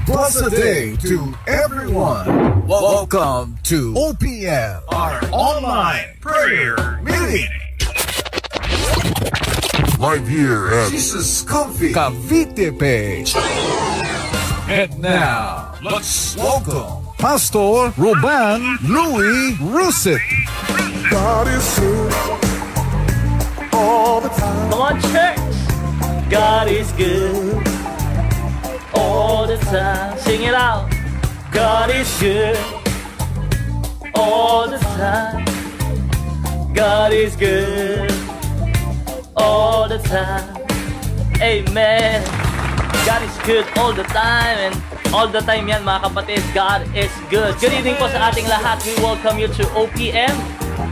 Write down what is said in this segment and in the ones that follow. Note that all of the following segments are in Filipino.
blessed day to everyone. Welcome to OPM, our online prayer meeting. Right here at Jesus Coffee Cavite page. And now, let's welcome Pastor Ruben Louis Rusit. God is good all the time. Come on, church. God is good all the time. Sing it out. God is good all the time. God is good all the time. Amen. God is good all the time. And all the time yan, mga kapatid. God is good. Good evening po sa ating lahat. We welcome you to OPM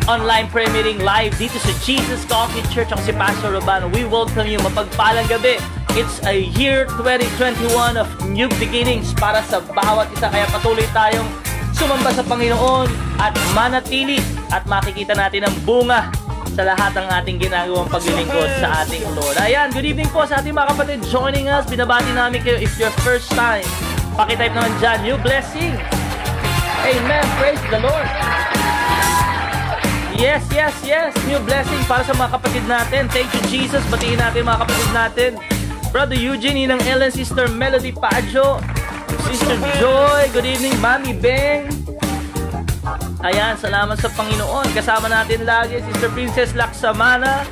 Online Prayer Meeting live dito sa Jesus Coffee Church. Ako si Pastor Ruben. We welcome you. Mapagpalang gabi. It's a year 2021 of new beginnings para sa bawat isa. Kaya patuloy tayong sumamba sa Panginoon at manatili at makikita natin ang bunga sa lahat ng ating ginagawang paglilingkod sa ating Lord. Ayan, good evening po sa ating mga kapatid joining us. Binabati namin kayo if your first time. Pakitype naman dyan, new blessing. Amen, praise the Lord. Yes, yes, yes. New blessing para sa mga kapatid natin. Thank you, Jesus. Batiin natin mga kapatid natin. Brother Eugene, Inang Ellen, Sister Melody Pajo, Sister Joy, good evening, Mami Beng. Ayan, salamat sa Panginoon. Kasama natin lagi, Sister Princess Laksamana.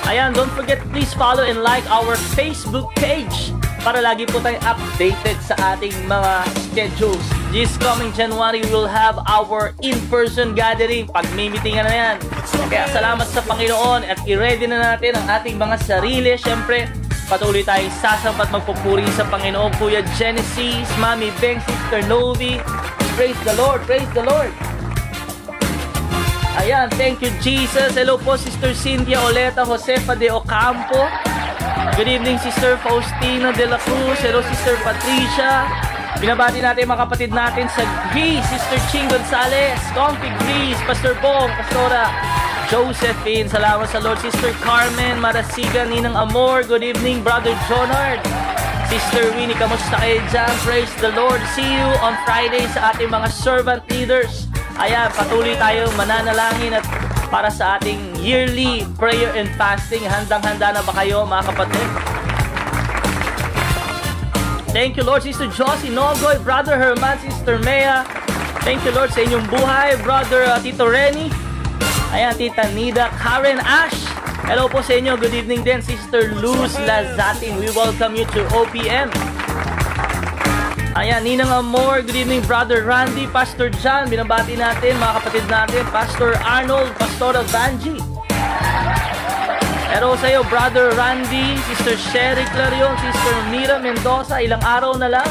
Ayan, don't forget, please follow and like our Facebook page para lagi po tayong updated sa ating mga schedules. This coming January, we'll have our in-person gathering. Pag-meetingan na yan. Kaya salamat sa Panginoon at i-ready na natin ang ating mga sarili. Siyempre, patuloy tayong sasampat magpupuri sa Panginoon. Kuya Genesis, Mami Beng, Sister Novi. Praise the Lord, praise the Lord. Ayan, thank you Jesus. Hello po Sister Cynthia Oleta Josefa de Ocampo. Good evening Sister Faustina de la Cruz. Hello Sister Patricia. Binabati natin mga kapatid natin sa Greece. Sister Ching Gonzalez, Config Greece, Pastor Bong, Pastora Josephine, salamat sa Lord. Sister Carmen Marasigan, Ninang Amor, good evening Brother Jonard. Sister Winnie, kamusta kayo dyan? Praise the Lord. See you on Friday sa ating mga servant leaders. Ayan, patuloy tayo mananalangin at para sa ating yearly prayer and fasting. Handang-handa na ba kayo mga kapatid? Thank you Lord. Sister Josie Nogoy, Brother Herman, Sister Mea. Thank you Lord sa inyong buhay. Brother Tito Renny. Ayan, Tita Nida, Karen Ash. Hello po sa inyo. Good evening din, Sister Luz Lazatin. We welcome you to OPM. Ayan, Ninang Amor. Good evening, Brother Randy, Pastor John. Binabati natin, mga kapatid natin. Pastor Arnold, Pastora Vanji. Hello sa iyo, Brother Randy, Sister Sherry Clarion, Sister Mira Mendoza. Ilang araw na lang.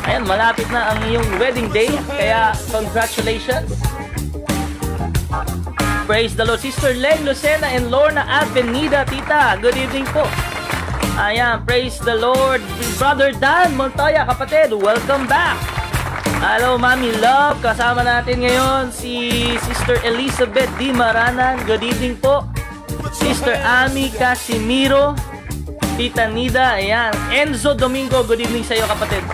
Ayan, malapit na ang iyong wedding day. Kaya, congratulations. Praise the Lord. Sister Len Lucena and Lorna Avenida, Tita. Good evening po. Ayan, praise the Lord. Brother Dan Montoya, kapatid, welcome back. Hello, Mami Love. Kasama natin ngayon si Sister Elizabeth Di Maranan. Good evening po. Sister Ami Casimiro, Tita Nida. Ayan, Enzo Domingo. Good evening sa iyo, kapatid.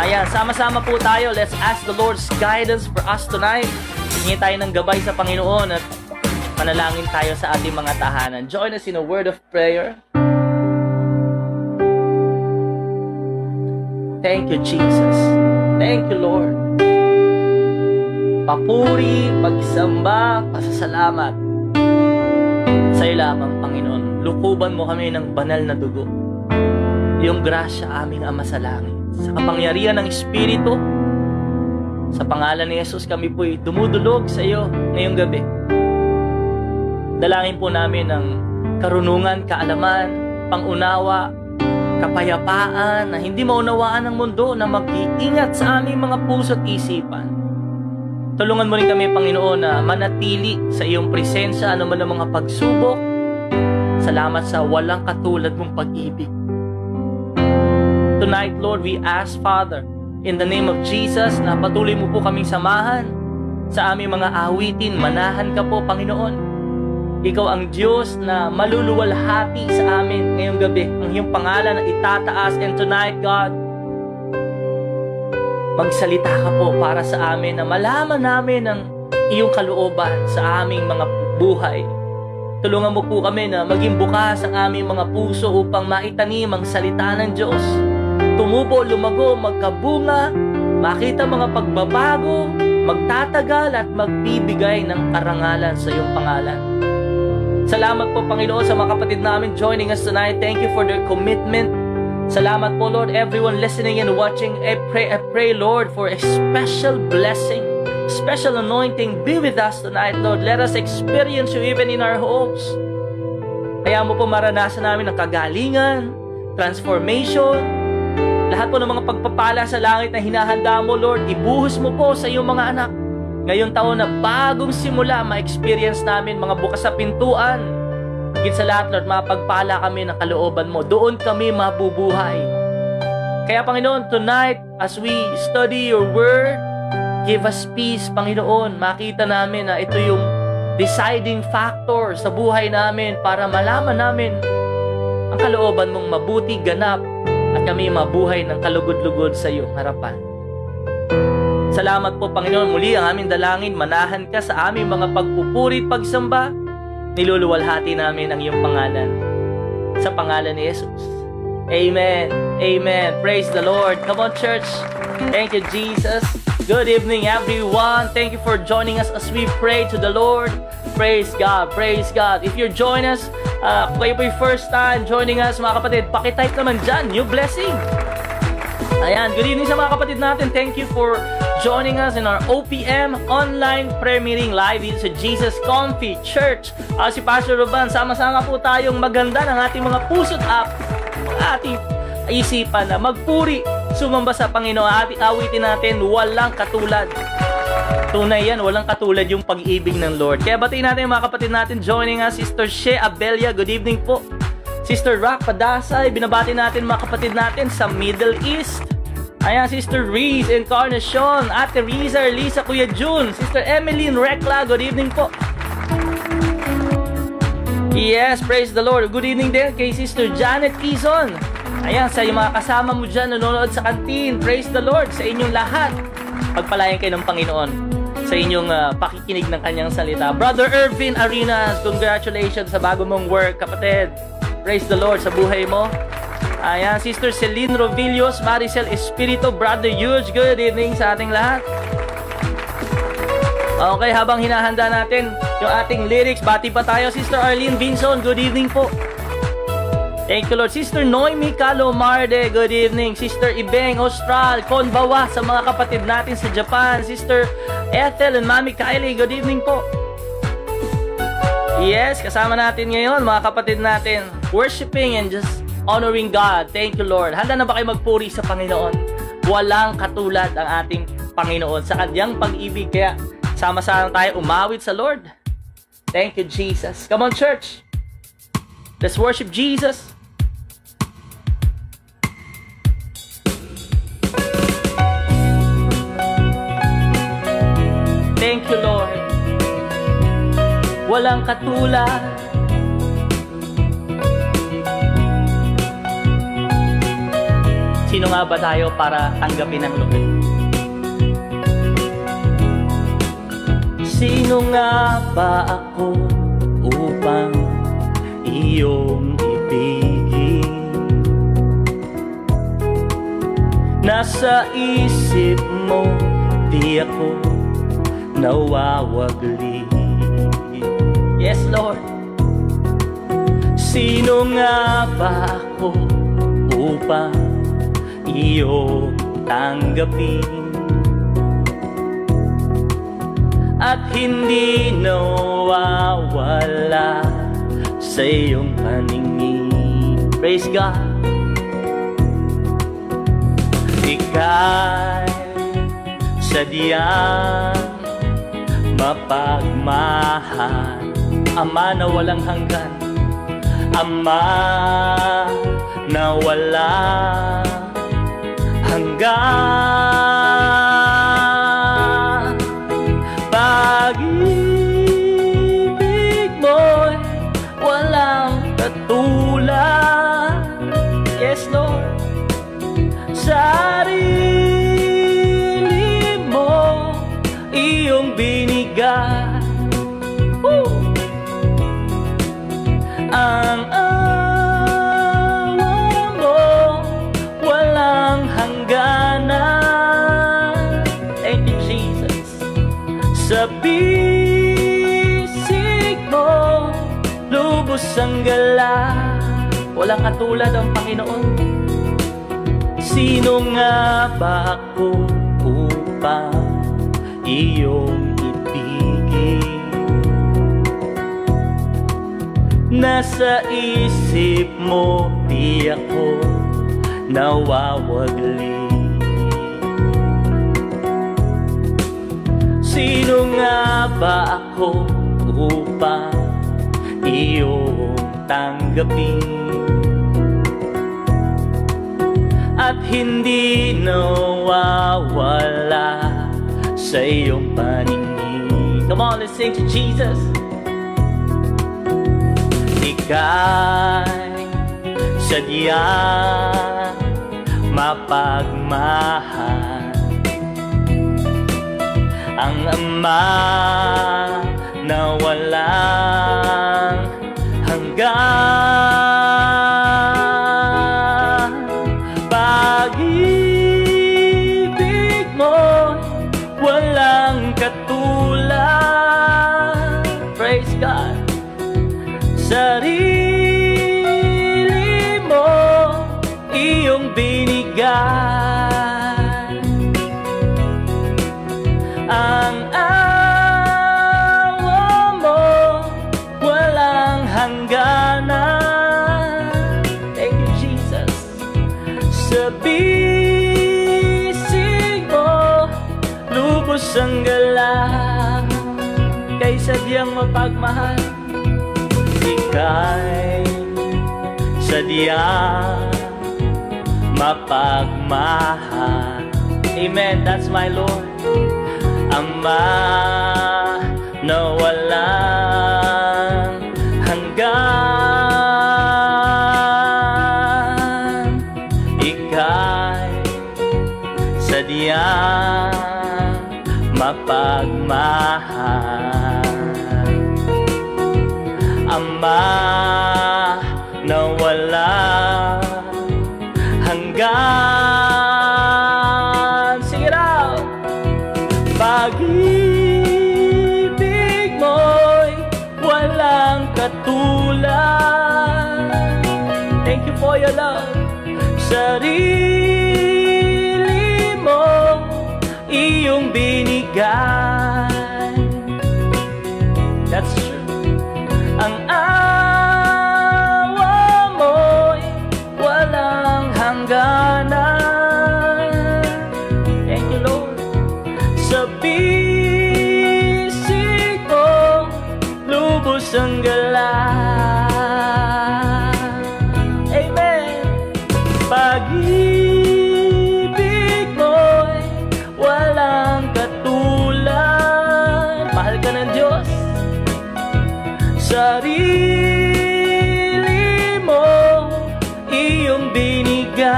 Ayan, sama-sama po tayo. Let's ask the Lord's guidance for us tonight. Hingi tayo ng gabay sa Panginoon at manalangin tayo sa ating mga tahanan. Join us in a word of prayer. Thank you, Jesus. Thank you, Lord. Papuri, pagsamba, pasasalamat sa iyo lamang, Panginoon. Lukuban mo kami ng banal na dugo. Iyong grasya, aming Ama sa langit. Sa kapangyarihan ng Espiritu, sa pangalan ni Jesus, kami po'y dumudulog sa iyo ngayong gabi. Dalangin po namin ng karunungan, kaalaman, pangunawa, kapayapaan na hindi maunawaan ng mundo na mag-iingat sa aming mga puso at isipan. Tulungan mo rin kami, Panginoon, na manatili sa iyong presensya anuman ang mga pagsubok. Salamat sa walang katulad mong pag-ibig. Tonight, Lord, we ask, Father, in the name of Jesus, na patuloy mo po kaming samahan sa aming mga awitin. Manahan ka po, Panginoon. Ikaw ang Diyos na maluluwalhati sa amin ngayong gabi. Ang iyong pangalan na itataas. And tonight, God, magsalita ka po para sa amin na malaman namin ang iyong kalooban sa aming mga buhay. Tulungan mo po kami na maging bukas ang aming mga puso upang maitanim ang salita ng Diyos. Tumubo, lumago, magkabunga, makita mga pagbabago, magtatagal at magbibigay ng karangalan sa iyong pangalan. Salamat po, Panginoon, sa mga kapatid namin joining us tonight. Thank you for their commitment. Salamat po, Lord, everyone listening and watching. I pray, Lord, for a special blessing, special anointing. Be with us tonight, Lord. Let us experience you even in our homes. Kaya mo po maranasan namin ang kagalingan, transformation, lahat po ng mga pagpapala sa langit na hinahanda mo, Lord, ibuhos mo po sa iyong mga anak. Ngayong taon na bagong simula, ma-experience namin mga bukas sa pintuan. Higit sa lahat, Lord, mapagpala kami ng kalooban mo. Doon kami mabubuhay. Kaya, Panginoon, tonight, as we study your word, give us peace, Panginoon. Makita namin na ito yung deciding factor sa buhay namin para malaman namin ang kalooban mong mabuti, ganap, at kami mabuhay ng kalugod-lugod sa iyong harapan. Salamat po, Panginoon. Muli ang aming dalangin, manahan ka sa aming mga pagpupuri at pagsamba. Niluluwalhati namin ang iyong pangalan. Sa pangalan ni Jesus. Amen. Amen. Praise the Lord. Come on, church. Thank you, Jesus. Good evening, everyone. Thank you for joining us as we pray to the Lord. Praise God. Praise God. If you're joining us, kayo po yung first time joining us, mga kapatid, pakitype naman dyan, new blessing. Ayan, good evening sa mga kapatid natin. Thank you for joining us in our OPM online prayer meeting live dito sa Jesus Comfy Church. Si Pastor Ruben, sama-sama po tayong maganda ng ating mga puso't ating isipan na magpuri, sumamba sa Panginoon. Ating awitin natin, walang katulad. Tunay yan, walang katulad yung pag-ibig ng Lord. Kaya batiin natin yung mga kapatid natin joining us. Sister Shea Abelia, good evening po. Sister Rock Padasay, binabati natin mga kapatid natin sa Middle East. Ayan, Sister Reese Encarnacion, Ate Riza, Lisa, Kuya June, Sister Emeline Recla, good evening po. Yes, praise the Lord. Good evening din kay Sister Janet Quizon. Ayan, sa yung mga kasama mo dyan, nanonood sa kantin, praise the Lord sa inyong lahat. Pagpalayan kayo ng Panginoon sa inyong pakikinig ng kanyang salita. Brother Irvin Arenas, congratulations sa bago mong work, kapatid. Praise the Lord sa buhay mo. Ayan, Sister Celine Rovillos, Maricel Espirito, Brother Huge, good evening sa ating lahat. Okay, habang hinahanda natin yung ating lyrics, bati pa tayo. Sister Arlene Vinson, good evening po. Thank you, Lord. Sister Noemi Calomarde, good evening. Sister Ibeng Austral, konbawa sa mga kapatid natin sa Japan. Sister Ethel and Mami Kylie, good evening po. Yes, kasama natin ngayon mga kapatid natin, worshiping and just honoring God. Thank you, Lord. Handa na ba kayo magpuri sa Panginoon? Walang katulad ang ating Panginoon sa kanyang pag-ibig. Kaya sama-sama tayo umawit sa Lord. Thank you, Jesus. Come on, church. Let's worship Jesus. Thank you, Lord. Walang katulad. Sino nga ba tayo para tanggapin ang Lord? Sino nga ba ako upang iyong ibigin? Nasa isip mo, di ako nawawagli. Yes, Lord. Sino nga ba ako upang iyong tanggapin at hindi nawawala sa iyong paningin? Praise God. Ika'y sadyang mapagmahal, Ama na walang hanggan, Ama na walang hanggan. Pag-ibig mo'y walang katulad. Yes, Lord. Sarili lubos ang gala. Walang katulad ang Panginoon. Sino nga ba ako upang iyong ibigin? Nasa isip mo di ako nawawagli. Sino nga ba ako upang iyong tanggapin? At hindi nawawala sa iyong paningin. Come on, let's sing to Jesus. Ika'y sadyang mapagmahal, ang Ama na walang hanggan. Pag-ibig mo walang katulad. Praise God. Sarili mo iyong binigay. Ang awa mo walang hangganan. Thank you, Jesus. Sa bisig mo lubos ang gala, kay sadyang mapagmahal. Ika'y sadyang mapagmahal. Amen, that's my Lord. Ama na walang hanggan. Ika'y sadyang mapagmahal. Ama na walang hanggan. Sing it out. Pag-ibig mo'y walang katulad. Thank you for your love. Sarili mo iyong binigay. That's true. Ang awa mo'y walang hangganan. Thank you, Lord. Sa bisig mo lubos ang gala. Amen. Pag-ibig mo'y walang katulad. Mahal ka ng Diyos. Sarili mo iyong binigay.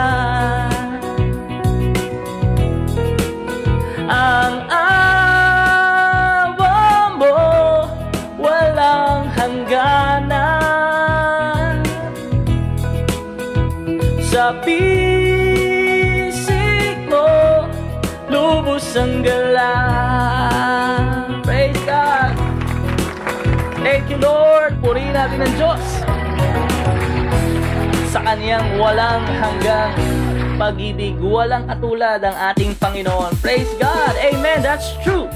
Ang awa mo walang hangganan. Sa bisig mo lubos ang gala. Praise God. Thank you, Lord. Purihin natin ang Diyos sa Kanyang walang hanggang pag-ibig. Walang katulad ang ating Panginoon. Praise God. Amen. That's true.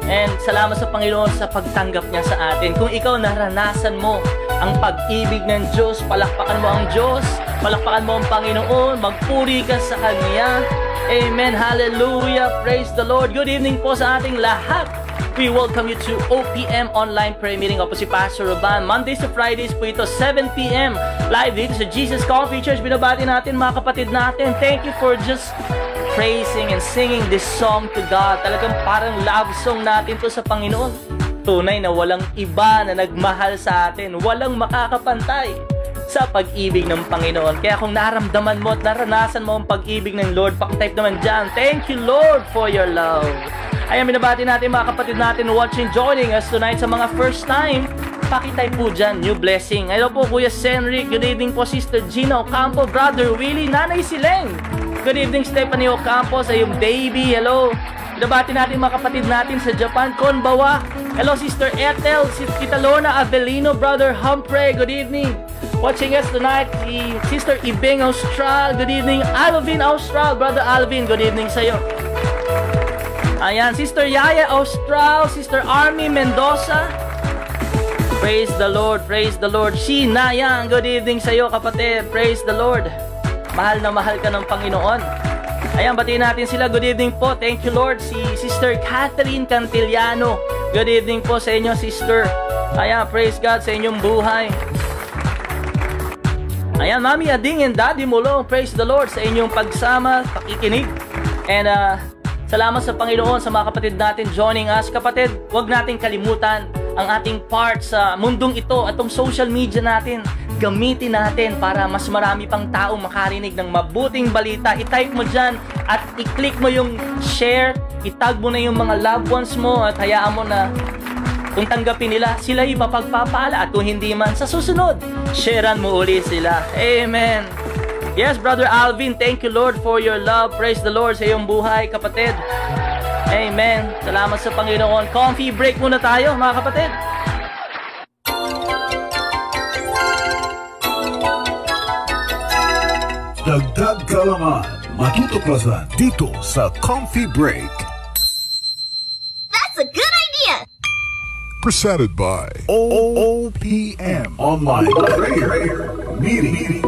And salamat sa Panginoon sa pagtanggap niya sa atin. Kung ikaw naranasan mo ang pag-ibig ng Diyos, palakpakan mo ang Diyos, palakpakan mo ang Panginoon, magpuri ka sa Kanya. Amen. Hallelujah. Praise the Lord. Good evening po sa ating lahat. We welcome you to OPM Online Prayer Meeting. Ako po si Pastor Ruban. Mondays to Fridays po ito, 7 p.m. Live dito sa Jesus Coffee Church. Binabati natin mga kapatid natin. Thank you for just praising and singing this song to God. Talagang parang love song natin to sa Panginoon. Tunay na walang iba na nagmahal sa atin. Walang makakapantay sa pag-ibig ng Panginoon. Kaya kung naramdaman mo at naranasan mo ang pag-ibig ng Lord, pakitype naman dyan. Thank you, Lord, for your love. Ayan, binabati natin mga kapatid natin watching, joining us tonight. Sa mga first time, pakitype po dyan, new blessing. Hello po, Kuya Senric. Good evening po, Sister Gina Ocampo, Brother Willie, Nanay Sileng. Good evening, Stephanie Ocampo, sa iyong baby. Hello. Nabati natin mga kapatid natin sa Japan, Konbawa. Hello, Sister Ethel, Tita Lorna Avelino, Brother Humphrey, good evening. Watching us tonight, si Sister Ibeng Austral, good evening. Alvin Austral, Brother Alvin, good evening sa'yo. Ayan, Sister Yaya Austral, Sister Army Mendoza. Praise the Lord, praise the Lord. Sheena, yan, good evening sa'yo kapatid. Praise the Lord. Mahal na mahal ka ng Panginoon. Ayan, batiin natin sila. Good evening po. Thank you, Lord. Si Sister Catherine Cantillano. Good evening po sa inyo, Sister. Ayan, praise God sa inyong buhay. Ayan, Mami Ading and Daddy Mulong. Praise the Lord sa inyong pagsama, pakikinig. And salamat sa Panginoon, sa mga kapatid natin joining us. Kapatid, huwag nating kalimutan ang ating part sa mundong ito at itong social media natin. Gamitin natin para mas marami pang taong makarinig ng mabuting balita. I-type mo dyan at i-click mo yung share. I-tag mo na yung mga loved ones mo at hayaan mo na kung tanggapin nila, sila yung mapagpapala. At kung hindi man, sa susunod, sharean mo uli sila. Amen. Yes, Brother Alvin, thank you, Lord, for your love. Praise the Lord sa iyong buhay, kapatid. Amen. Salamat sa Panginoon. Coffee break muna tayo, mga kapatid. Dagdag kalaman, matutuklasan dito sa Coffee Break. That's a good idea! Presented by OPM Online Prayer Meeting.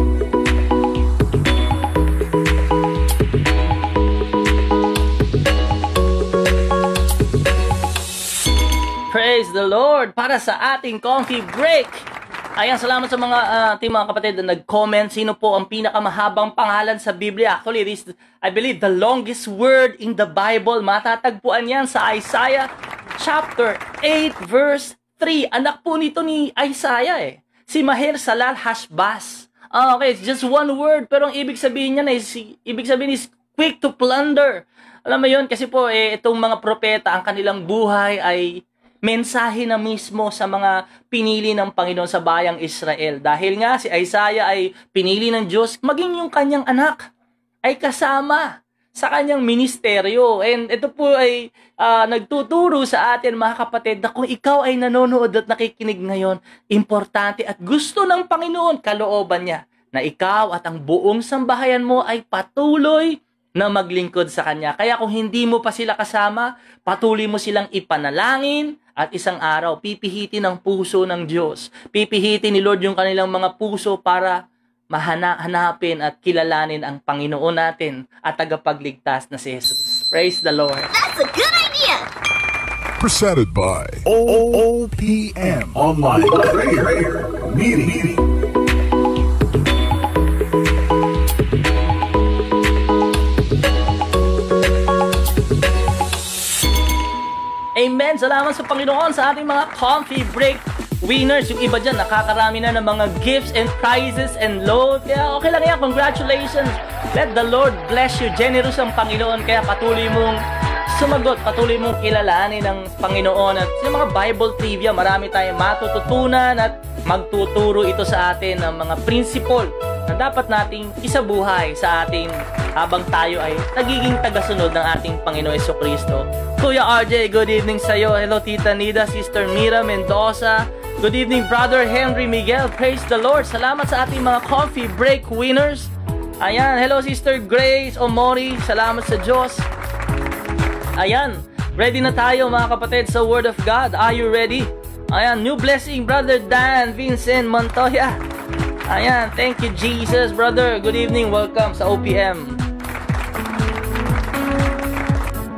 Praise the Lord para sa ating coffee break. Ayan, salamat sa mga ating mga kapatid na nag-comment. Sino po ang pinakamahabang pangalan sa Biblia? Actually, it is, I believe, the longest word in the Bible. Matatagpuan yan sa Isaiah chapter 8 verse 3. Anak po nito ni Isaiah si Maher-Salal Hashbaz. Okay, it's just one word, pero ang ibig sabihin niya is quick to plunder. Alam mo yun, kasi po itong mga propeta, ang kanilang buhay ay mensahe na mismo sa mga pinili ng Panginoon sa bayang Israel. Dahil nga si Isaiah ay pinili ng Diyos, maging yung kanyang anak ay kasama sa kanyang ministeryo. And ito po ay nagtuturo sa atin, mga kapatid, na kung ikaw ay nanonood at nakikinig ngayon, importante at gusto ng Panginoon, kalooban niya, na ikaw at ang buong sambahayan mo ay patuloy na maglingkod sa Kanya. Kaya kung hindi mo pa sila kasama, patuloy mo silang ipanalangin at isang araw, pipihitin ang puso ng Diyos. Pipihitin ni Lord yung kanilang mga puso para hanapin at kilalanin ang Panginoon natin at tagapagligtas na si Jesus. Praise the Lord. That's a good idea! Presented by OPM Online Prayer Meeting. Amen. Salamat sa Panginoon sa ating mga coffee break winners. Yung iba dyan, nakakarami na ng mga gifts and prizes and load. Kaya okay lang yan. Congratulations. Let the Lord bless you. Generous ang Panginoon. Kaya patuloy mong sumagot. Patuloy mong kilalanin ng Panginoon. At yung mga Bible trivia, marami tayong matututunan at magtuturo ito sa atin ng mga principle na dapat nating isabuhay sa ating habang tayo ay nagiging tagasunod ng ating Panginoon Jesucristo. Kuya RJ, good evening sa'yo. Hello, Tita Nida, Sister Mira Mendoza. Good evening, Brother Henry Miguel. Praise the Lord. Salamat sa ating mga coffee break winners. Ayan, hello, Sister Grace Omori. Salamat sa Diyos. Ayan, ready na tayo mga kapatid sa Word of God. Are you ready? Ayan, new blessing, Brother Dan Vincent Montoya. Ayan, thank you, Jesus, brother. Good evening, welcome sa OPM.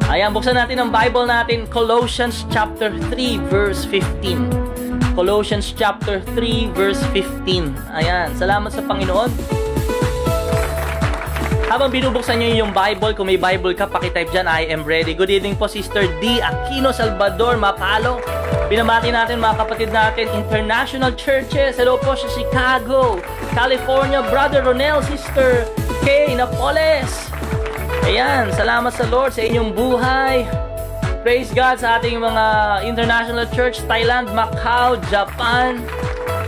Ayan, buksan natin ang Bible natin, Colossians chapter 3 verse 15. Colossians chapter 3 verse 15. Ayan, salamat sa Panginoon. Habang binubuksan nyo yung Bible, kung may Bible ka, pakitype dyan, I am ready. Good evening po, Sister D. Aquino Salvador Mapalo. Binamati natin mga kapatid natin, international churches. Hello po sa Chicago, California, Brother Ronel, Sister Kay Napoles. Ayan, salamat sa Lord sa inyong buhay. Praise God sa ating mga international church, Thailand, Macau, Japan,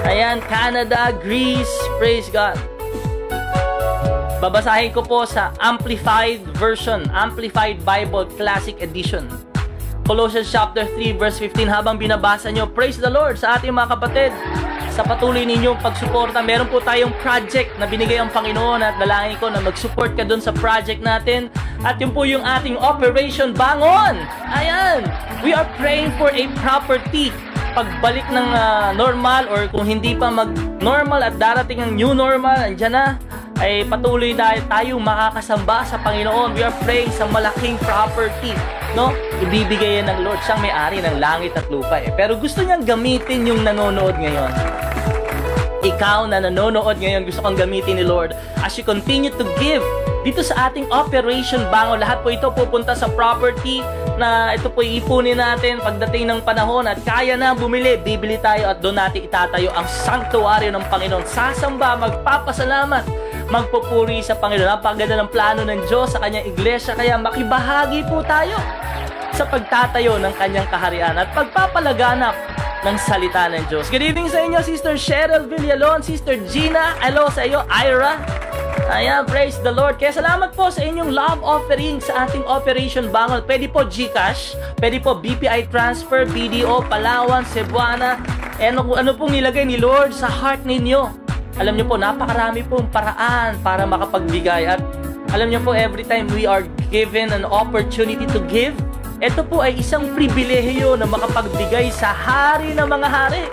ayan, Canada, Greece. Praise God. Babasahin ko po sa Amplified Version, Amplified Bible Classic Edition. Colossians chapter 3 verse 15. Habang binabasa nyo, praise the Lord sa ating mga kapatid. Sa patuloy ninyong pagsuporta, meron po tayong project na binigay ang Panginoon at dalangin ko na mag-support ka dun sa project natin. At yun po yung ating Operation Bangon. Ayan, we are praying for a property. Pagbalik ng normal or kung hindi pa mag-normal at darating ang new normal, andyan na, ay patuloy tayo makakasamba sa Panginoon. We are praying sa malaking property, no? Ibibigay yan ng Lord. Siyang may-ari ng langit at lupa. Pero gusto niyang gamitin yung nanonood ngayon. Ikaw na nanonood ngayon, gusto kang gamitin ni Lord as you continue to give dito sa ating Operation Bangon. Lahat po ito pupunta sa property na ito po iipunin natin pagdating ng panahon at kaya na bumili, bibili tayo at doon natin itatayo ang sanctuary ng Panginoon. Sasamba, magpapasalamat, magpupuri sa Panginoon. Napakaganda ng plano ng Diyos sa kanyang iglesia, kaya makibahagi po tayo sa pagtatayo ng kanyang kaharian at pagpapalaganap ng salita ng Diyos. Good evening sa inyo, Sister Cheryl Villalon, Sister Gina, hello sa iyo, Ira. Ayan, praise the Lord. Kaya salamat po sa inyong love offering sa ating Operation Bangon. Pwede po GCash, pwede po BPI Transfer, BDO, Palawan, Cebuana. Ano pong nilagay ni Lord sa heart ninyo. Alam niyo po, napakarami pong paraan para makapagbigay. At alam niyo po, every time we are given an opportunity to give, ito po ay isang pribilehiyo na makapagbigay sa hari ng mga hari.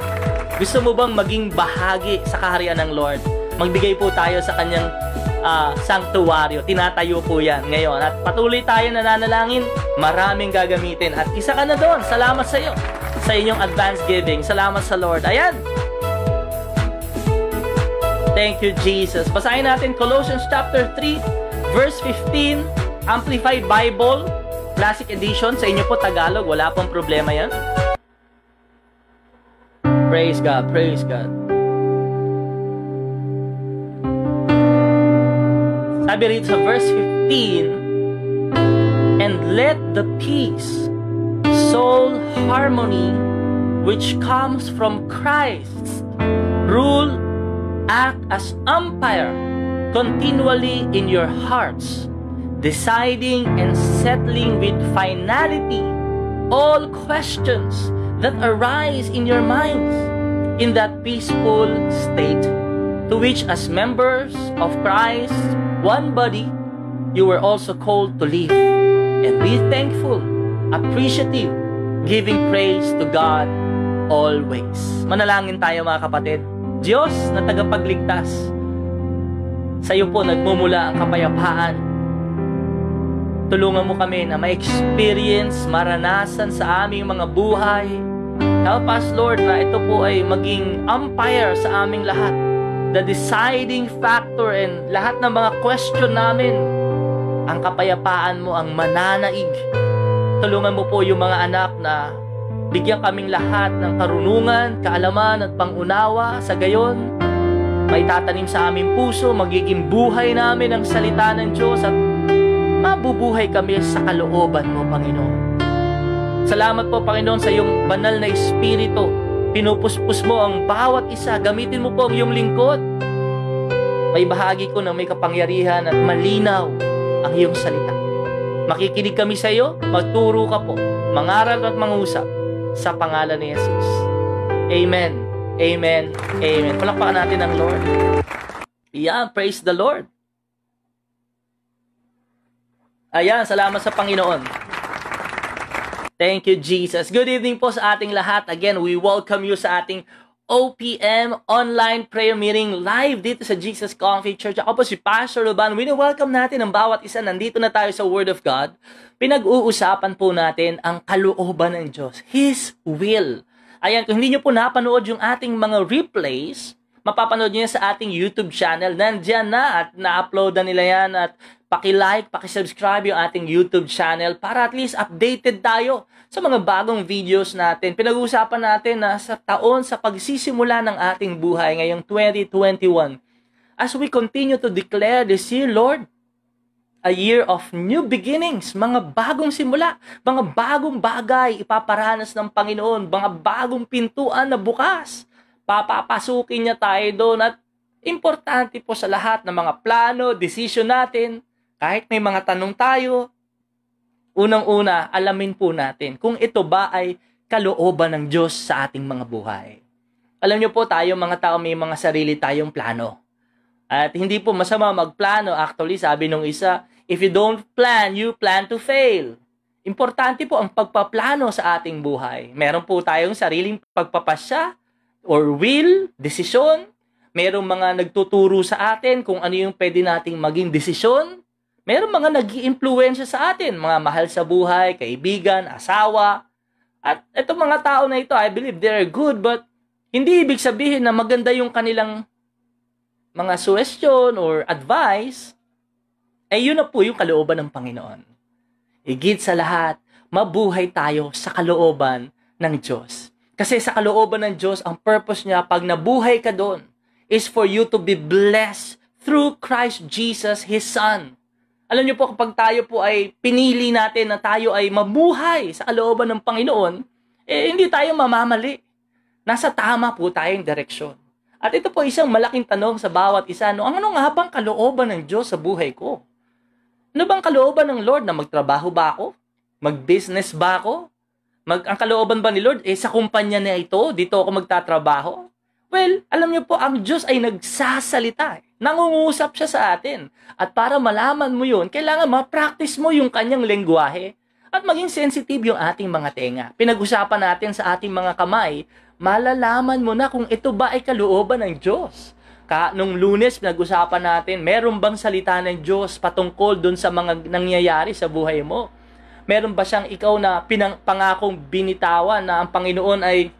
Gusto mo bang maging bahagi sa kaharian ng Lord? Magbigay po tayo sa kanyang sanctuaryo. Tinatayo po yan ngayon. At patuloy tayo nananalangin, maraming gagamitin. At isa ka na doon. Salamat sa iyo sa inyong advance giving. Salamat sa Lord. Ayan. Thank you, Jesus. Basahin natin Colossians chapter 3, verse 15, Amplified Bible, Classic Edition. Sa inyo po Tagalog, wala pong problema yan. Praise God, praise God. Sabi rito sa verse 15, and let the peace, soul harmony, which comes from Christ, rule, act as umpire continually in your hearts, deciding and settling with finality all questions that arise in your minds in that peaceful state, to which as members of Christ, one body, you were also called to live, and be thankful, appreciative, giving praise to God always. Manalangin tayo mga kapatid. Diyos na tagapagligtas, sa iyo po nagmumula ang kapayapaan. Tulungan mo kami na ma-experience, maranasan sa aming mga buhay. Help us, Lord, na ito po ay maging umpire sa aming lahat. The deciding factor and lahat ng mga question namin, ang kapayapaan mo ang mananaig. Tulungan mo po yung mga anak na bigyan kaming lahat ng karunungan, kaalaman at pangunawa. Sa gayon, may tatanim sa aming puso, magiging buhay namin ang salita ng Diyos at mabubuhay kami sa kalooban mo, Panginoon. Salamat po, Panginoon, sa iyong banal na Espiritu. Pinupuspos mo ang bawat isa. Gamitin mo po ang iyong lingkod. May bahagi ko na may kapangyarihan at malinaw ang iyong salita. Makikinig kami sa iyo, magturo ka po, mangaral at mangusap sa pangalan ni Jesus. Amen. Amen. Amen. Palakpakan natin ang Lord. Yeah, praise the Lord. Ayan, salamat sa Panginoon. Thank you, Jesus. Good evening po sa ating lahat. Again, we welcome you sa ating OPM online prayer meeting live dito sa Jesus Coffee Church. Ako po si Pastor Ruban. Wini-welcome natin ang bawat isa. Nandito na tayo sa Word of God. Pinag-uusapan po natin ang kalooban ng Diyos. His will. Ayan, kung hindi nyo po napanood yung ating mga replays, mapapanood nyo yan sa ating YouTube channel. Nandyan na at na-upload na nila yan at paki-like, paki-subscribe yung ating YouTube channel para at least updated tayo sa mga bagong videos natin. Pinag-uusapan natin na sa taon sa pagsisimula ng ating buhay ngayong 2021. As we continue to declare this year, Lord, a year of new beginnings, mga bagong simula, mga bagong bagay ipaparanas ng Panginoon, mga bagong pintuan na bukas. Papapasukin niya tayo doon at Importante po sa lahat ng mga plano, decision natin, kahit may mga tanong tayo, unang-una, alamin po natin kung ito ba ay kalooban ng Diyos sa ating mga buhay. Alam niyo po, tayo mga tao may mga sarili tayong plano. At hindi po masama magplano. Actually, sabi nung isa, if you don't plan, you plan to fail. Importante po ang pagpaplano sa ating buhay. Meron po tayong sariling pagpapasya or will, desisyon. Merong mga nagtuturo sa atin kung ano yung pwede nating maging desisyon. Merong mga nag-iimpluwensya sa atin, mga mahal sa buhay, kaibigan, asawa. At itong mga tao na ito, I believe they're good, but hindi ibig sabihin na maganda yung kanilang mga suggestion or advice. Yun na po yung kalooban ng Panginoon. Higit sa lahat, mabuhay tayo sa kalooban ng Diyos. Kasi sa kalooban ng Diyos, ang purpose niya, pag nabuhay ka doon, is for you to be blessed through Christ Jesus, His Son. Alam niyo po, kapag tayo po ay pinili natin na tayo ay mabuhay sa kalooban ng Panginoon, hindi tayo mamamali. Nasa tama po tayong direksyon. At ito po isang malaking tanong sa bawat isa, ano nga bang kalooban ng Diyos sa buhay ko? Ano bang kalooban ng Lord, na magtrabaho ba ako? Mag-business ba ako? Ang kalooban ba ni Lord, sa kumpanya niya ito, dito ako magtatrabaho? Well, alam niyo po, ang Diyos ay nagsasalita. Nangungusap siya sa atin. At para malaman mo yun, kailangan ma-practice mo yung kanyang lengguwahe at maging sensitive yung ating mga tenga. Pinag-usapan natin sa ating mga kamay, malalaman mo na kung ito ba ay kalooban ng Diyos. Nung Lunes, pinag-usapan natin, meron bang salita ng Diyos patungkol dun sa mga nangyayari sa buhay mo? Meron ba siyang ikaw na pangakong binitawan na ang Panginoon ay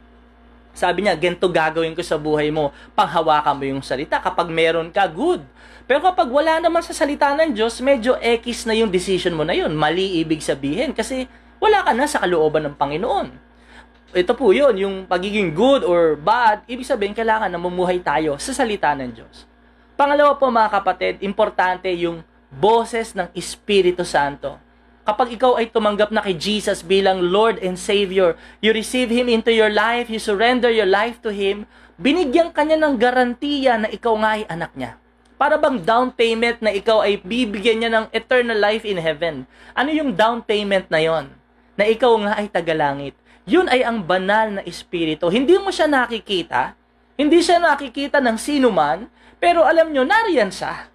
sabi niya, ganito gagawin ko sa buhay mo, panghawakan mo yung salita. Kapag meron ka, good. Pero kapag wala naman sa salita ng Diyos, medyo X na yung decision mo na yun. Mali ibig sabihin kasi wala ka na sa kalooban ng Panginoon. Ito po yun, yung pagiging good or bad, ibig sabihin kailangan na mamuhay tayo sa salita ng Diyos. Pangalawa po mga kapatid, importante yung boses ng Espiritu Santo. Kapag ikaw ay tumanggap na kay Jesus bilang Lord and Savior, you receive Him into your life, you surrender your life to Him, binigyan ka niya ng garantiya na ikaw nga ay anak niya. Para bang down payment na ikaw ay bibigyan niya ng eternal life in heaven. Ano yung down payment na yon? Na ikaw nga ay tagalangit. Yun ay ang banal na Espiritu. Hindi mo siya nakikita, hindi siya nakikita ng sino man, pero alam nyo, nariyan siya.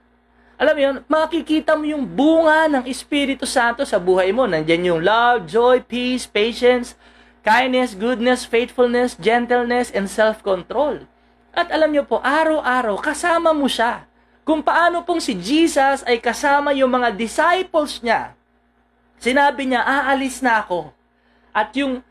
Alam mo yun, makikita mo yung bunga ng Espiritu Santo sa buhay mo. Nandiyan yung love, joy, peace, patience, kindness, goodness, faithfulness, gentleness, and self-control. At alam nyo po, araw-araw, kasama mo siya. Kung paano pong si Jesus ay kasama yung mga disciples niya. Sinabi niya, aalis na ako. At yung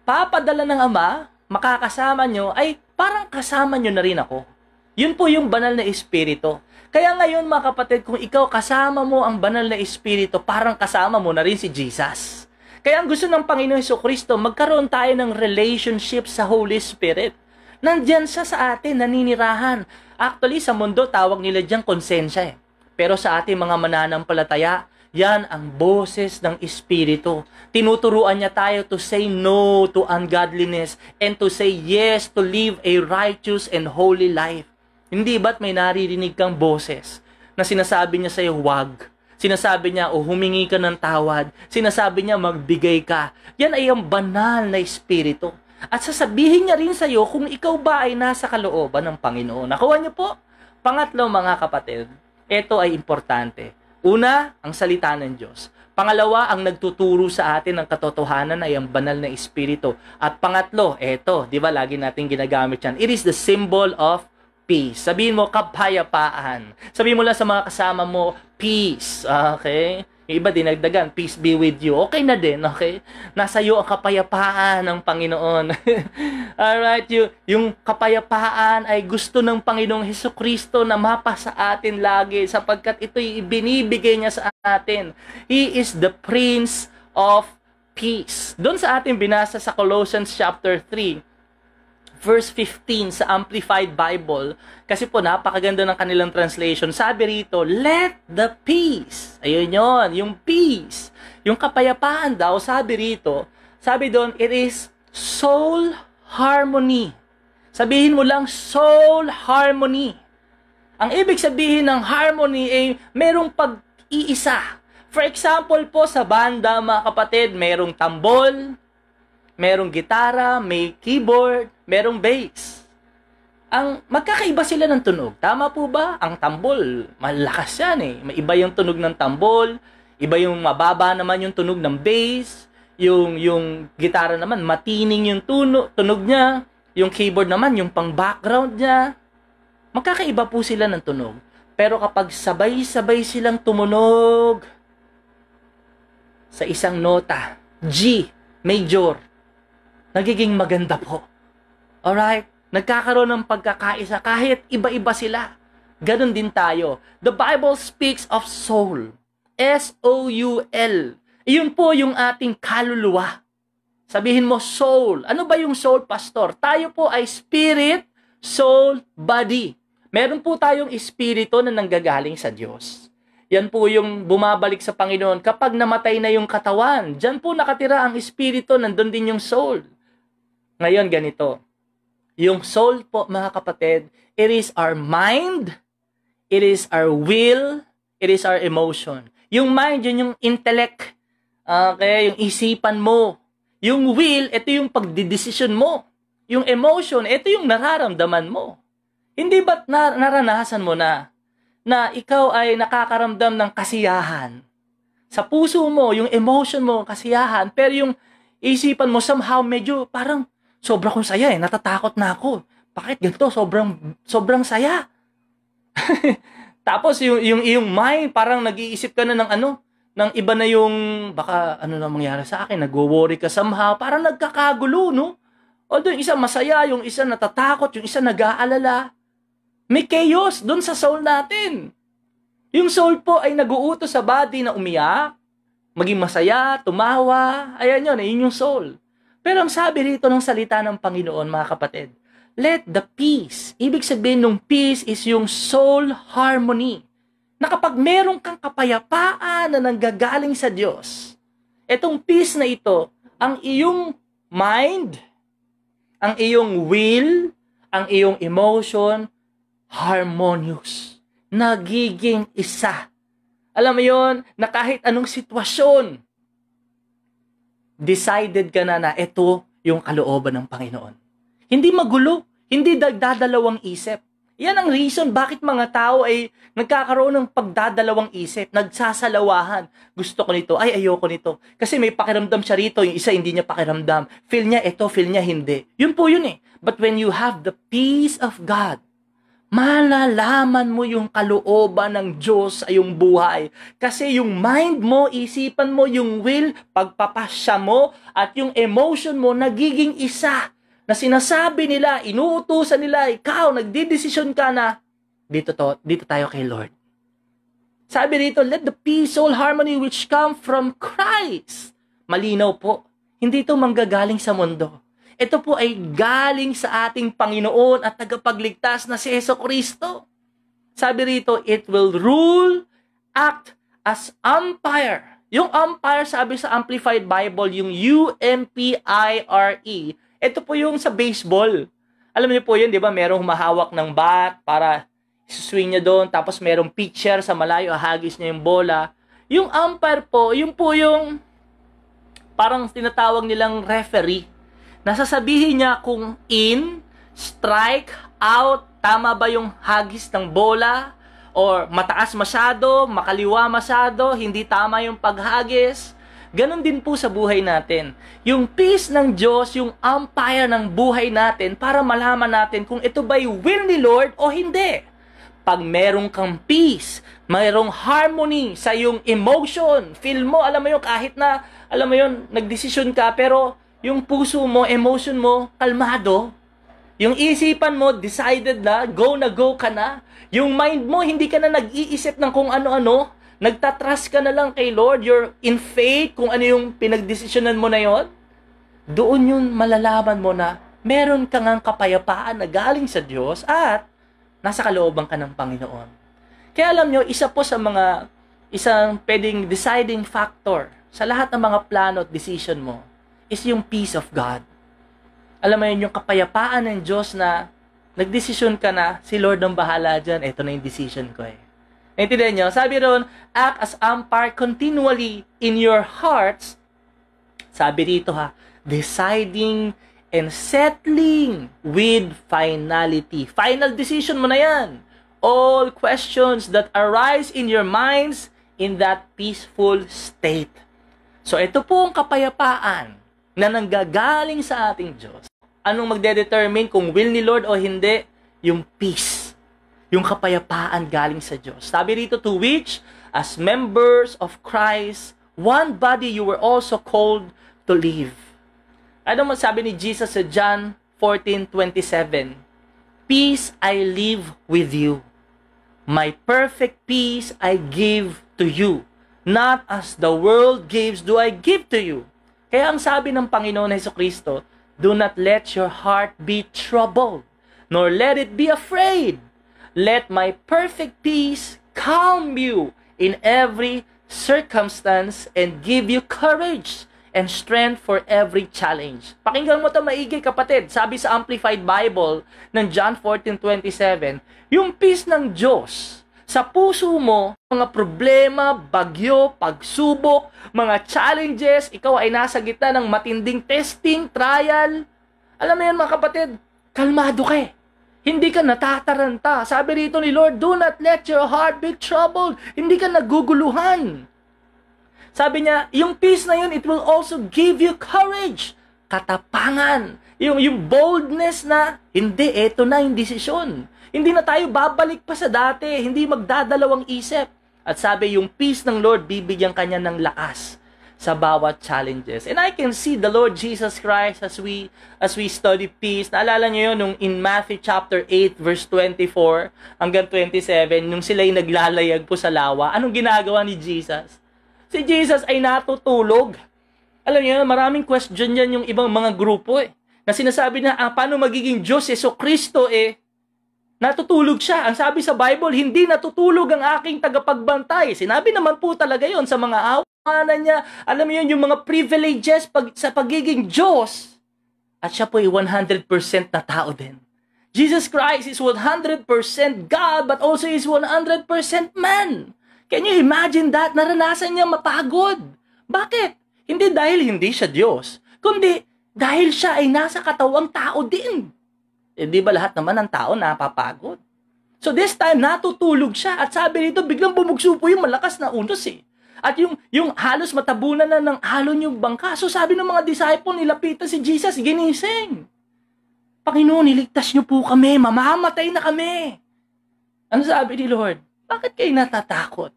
papadala ng Ama, makakasama nyo, ay parang kasama nyo na rin ako. Yun po yung banal na Espiritu. Kaya ngayon mga kapatid, kung ikaw kasama mo ang banal na Espiritu, parang kasama mo na rin si Jesus. Kaya ang gusto ng Panginoon Jesucristo, magkaroon tayo ng relationship sa Holy Spirit. Nandyan siya sa atin, naninirahan. Actually, sa mundo, tawag nila diyang konsensya. Pero sa ating mga mananampalataya, yan ang boses ng Espiritu. Tinuturuan niya tayo to say no to ungodliness and to say yes to live a righteous and holy life. Hindi ba't may naririnig kang boses na sinasabi niya sa'yo, wag. Sinasabi niya, humingi ka ng tawad. Sinasabi niya, magbigay ka. Yan ay ang banal na Espiritu. At sasabihin niya rin sa'yo kung ikaw ba ay nasa kalooban ng Panginoon. Nakuha niyo po? Pangatlo mga kapatid, ito ay importante. Una, ang salita ng Diyos. Pangalawa, ang nagtuturo sa atin ng katotohanan ay ang banal na Espiritu. At pangatlo, ito, di ba lagi natin ginagamit yan. It is the symbol of peace. Sabihin mo, kapayapaan. Sabihin mo lang sa mga kasama mo, peace. Okay? Yung iba dinagdagan, peace be with you. Okay na din, okay? Nasa iyo ang kapayapaan ng Panginoon. Alright, yung kapayapaan ay gusto ng Panginoong Hesukristo na mapasa atin lagi sapagkat ito'y ibinibigay niya sa atin. He is the Prince of Peace. Doon sa ating binasa sa Colossians chapter 3, verse 15 sa Amplified Bible, kasi po napakaganda ng kanilang translation. Sabi rito, let the peace. Ayun yon, yung peace. Yung kapayapaan daw, sabi rito, sabi doon, it is soul harmony. Sabihin mo lang, soul harmony. Ang ibig sabihin ng harmony ay merong pag-iisa. For example po sa banda, mga kapatid, merong tambol, merong gitara, may keyboard, merong bass. Ang magkakaiba sila ng tunog. Tama po ba? Ang tambol, malakas yan eh. May iba yung tunog ng tambol, iba yung mababa naman yung tunog ng bass, yung gitara naman, matining yung tunog niya, yung keyboard naman, yung pang background niya. Magkakaiba po sila ng tunog. Pero kapag sabay-sabay silang tumunog sa isang nota, G major, nagiging maganda po. Alright? Nagkakaroon ng pagkakaisa kahit iba-iba sila. Ganon din tayo. The Bible speaks of soul. S-O-U-L. Iyon po yung ating kaluluwa. Sabihin mo, soul. Ano ba yung soul, pastor? Tayo po ay spirit, soul, body. Meron po tayong espiritu na nanggagaling sa Diyos. Yan po yung bumabalik sa Panginoon. Kapag namatay na yung katawan, dyan po nakatira ang espiritu, nandun din yung soul. Ngayon, ganito. Yung soul po, mga kapatid, it is our mind, it is our will, it is our emotion. Yung mind, yun yung intellect, kaya yung isipan mo. Yung will, ito yung pagdidesisyon mo. Yung emotion, ito yung nararamdaman mo. Hindi ba't naranasan mo na ikaw ay nakakaramdam ng kasiyahan? Sa puso mo, yung emotion mo, kasiyahan, pero yung isipan mo somehow medyo parang sobra kong saya eh, natatakot na ako. Bakit ganito? Sobrang saya. Tapos yung iyong mind, parang nag-iisip ka na ng iba na yung, baka ano na mangyari sa akin, nagwo-worry ka somehow, parang nagkakagulo, no? Although yung isa masaya, yung isa natatakot, yung isa nag-aalala. May chaos doon sa soul natin. Yung soul po ay nag-uutos sa body na umiyak, maging masaya, tumawa, ayan yun yung soul. Pero ang sabi rito ng salita ng Panginoon, mga kapatid, let the peace, ibig sabihin ng peace is yung soul harmony. Na kapag meron kang kapayapaan na nanggagaling sa Diyos, etong peace na ito, ang iyong mind, ang iyong will, ang iyong emotion, harmonious. Nagiging isa. Alam mo yon, na kahit anong sitwasyon, decided ka na ito yung kalooban ng Panginoon. Hindi magulo, hindi dadalawang isip. Yan ang reason bakit mga tao ay nagkakaroon ng pagdadalawang isip, nagsasalawahan. Gusto ko nito, ay ayoko nito. Kasi may pakiramdam siya rito, yung isa hindi niya pakiramdam. Feel niya ito, feel niya hindi. Yun po yun eh. But when you have the peace of God, malalaman mo yung kalooban ng Diyos sa iyong buhay. Kasi yung mind mo, isipan mo, yung will, pagpapasya mo, at yung emotion mo, nagiging isa. Na sinasabi nila, inuutusan nila, ikaw, nagdidesisyon ka na, dito tayo kay Lord. Sabi dito, let the peace, soul, harmony which come from Christ. Malinaw po, hindi ito manggagaling sa mundo. Ito po ay galing sa ating Panginoon at tagapagligtas na si Jesucristo. Sabi rito, it will rule, act as umpire. Yung umpire, sabi sa Amplified Bible, yung U-M-P-I-R-E, ito po yung sa baseball. Alam niyo po yun, di ba? Merong humahawak ng bat para swing niya doon, tapos merong pitcher sa malayo, ahagis niya yung bola. Yung umpire po, yung parang tinatawag nilang referee. Nasasabihin niya kung in, strike, out, tama ba yung hagis ng bola, or mataas masyado, makaliwa masyado, hindi tama yung paghagis. Ganon din po sa buhay natin. Yung peace ng Diyos, yung umpire ng buhay natin para malaman natin kung ito ba'y will ni Lord o hindi. Pag merong kang peace, mayroong harmony sa yung emotion, feel mo, alam mo yun, kahit na, alam mo yun, nagdesisyon ka, pero yung puso mo, emotion mo, kalmado. Yung isipan mo, decided na go ka na. Yung mind mo, hindi ka na nag-iisip ng kung ano-ano. Nagtatrust ka na lang kay Lord. You're in faith kung ano yung pinagdesisyonan mo na yon. Doon yun malalaman mo na meron ka ngang kapayapaan na galing sa Diyos at nasa kalooban ka ng Panginoon. Kaya alam nyo, isa po sa isang pwedeng deciding factor sa lahat ng mga plano at decision mo is yung peace of God. Alam mo yun, yung kapayapaan ng Diyos na nagdesisyon ka na, si Lord ang bahala dyan, ito na yung decision ko eh. Naintindihan nyo? Sabi ron, act as umpire continually in your hearts. Sabi rito ha, deciding and settling with finality. Final decision mo na yan. All questions that arise in your minds in that peaceful state. So ito po ang kapayapaan na nanggagaling sa ating Diyos. Anong magdedetermine kung will ni Lord o hindi? Yung peace. Yung kapayapaan galing sa Diyos. Sabi rito, to which, as members of Christ, one body you were also called to live. Ano mo sabi ni Jesus sa John 14:27? Peace I leave with you. My perfect peace I give to you. Not as the world gives do I give to you. Kaya ang sabi ng Panginoon Jesucristo, do not let your heart be troubled, nor let it be afraid. Let my perfect peace calm you in every circumstance and give you courage and strength for every challenge. Pakinggan mo ito maigi, kapatid. Sabi sa Amplified Bible ng John 14:27, yung peace ng Diyos sa puso mo, mga problema, bagyo, pagsubok, mga challenges, ikaw ay nasa gitna ng matinding testing, trial. Alam mo yan mga kapatid, kalmado ka eh. Hindi ka natataranta. Sabi rito ni Lord, do not let your heart be troubled. Hindi ka naguguluhan. Sabi niya, yung peace na yun, it will also give you courage. Katapangan. Yung boldness na, hindi, eto na yung desisyon. Hindi na tayo babalik pa sa dati. Hindi magdadalawang isip. At sabi, yung peace ng Lord, bibigyan kanya ng lakas sa bawat challenges. And I can see the Lord Jesus Christ as we study peace. Naalala niyo yun nung in Matthew chapter 8 verse 24 hanggang 27, nung sila'y naglalayag po sa lawa. Anong ginagawa ni Jesus? Si Jesus ay natutulog. Alam niyo, maraming question yan yung ibang mga grupo eh. Na sinasabi na, paano magiging Diyos Jesucristo eh? Natutulog siya. Ang sabi sa Bible, hindi natutulog ang aking tagapagbantay. Sinabi naman po talaga yon sa mga awanan niya. Alam mo yun, yung mga privileges sa pagiging Diyos. At siya po ay 100% na tao din. Jesus Christ is 100% God, but also is 100% man. Can you imagine that? Naranasan niya mapagod. Bakit? Hindi dahil hindi siya Diyos, kundi dahil siya ay nasa katawang tao din. Eh, di ba lahat naman ng tao napapagod? So this time, natutulog siya. At sabi rito, biglang bumugso po yung malakas na unos eh. At yung halos matabunan na ng alon yung bangka. So sabi ng mga disciple, nilapitan si Jesus, ginising. Panginoon, niligtas niyo po kami, mamamatay na kami. Ano sabi ni Lord? Bakit kayo natatakot?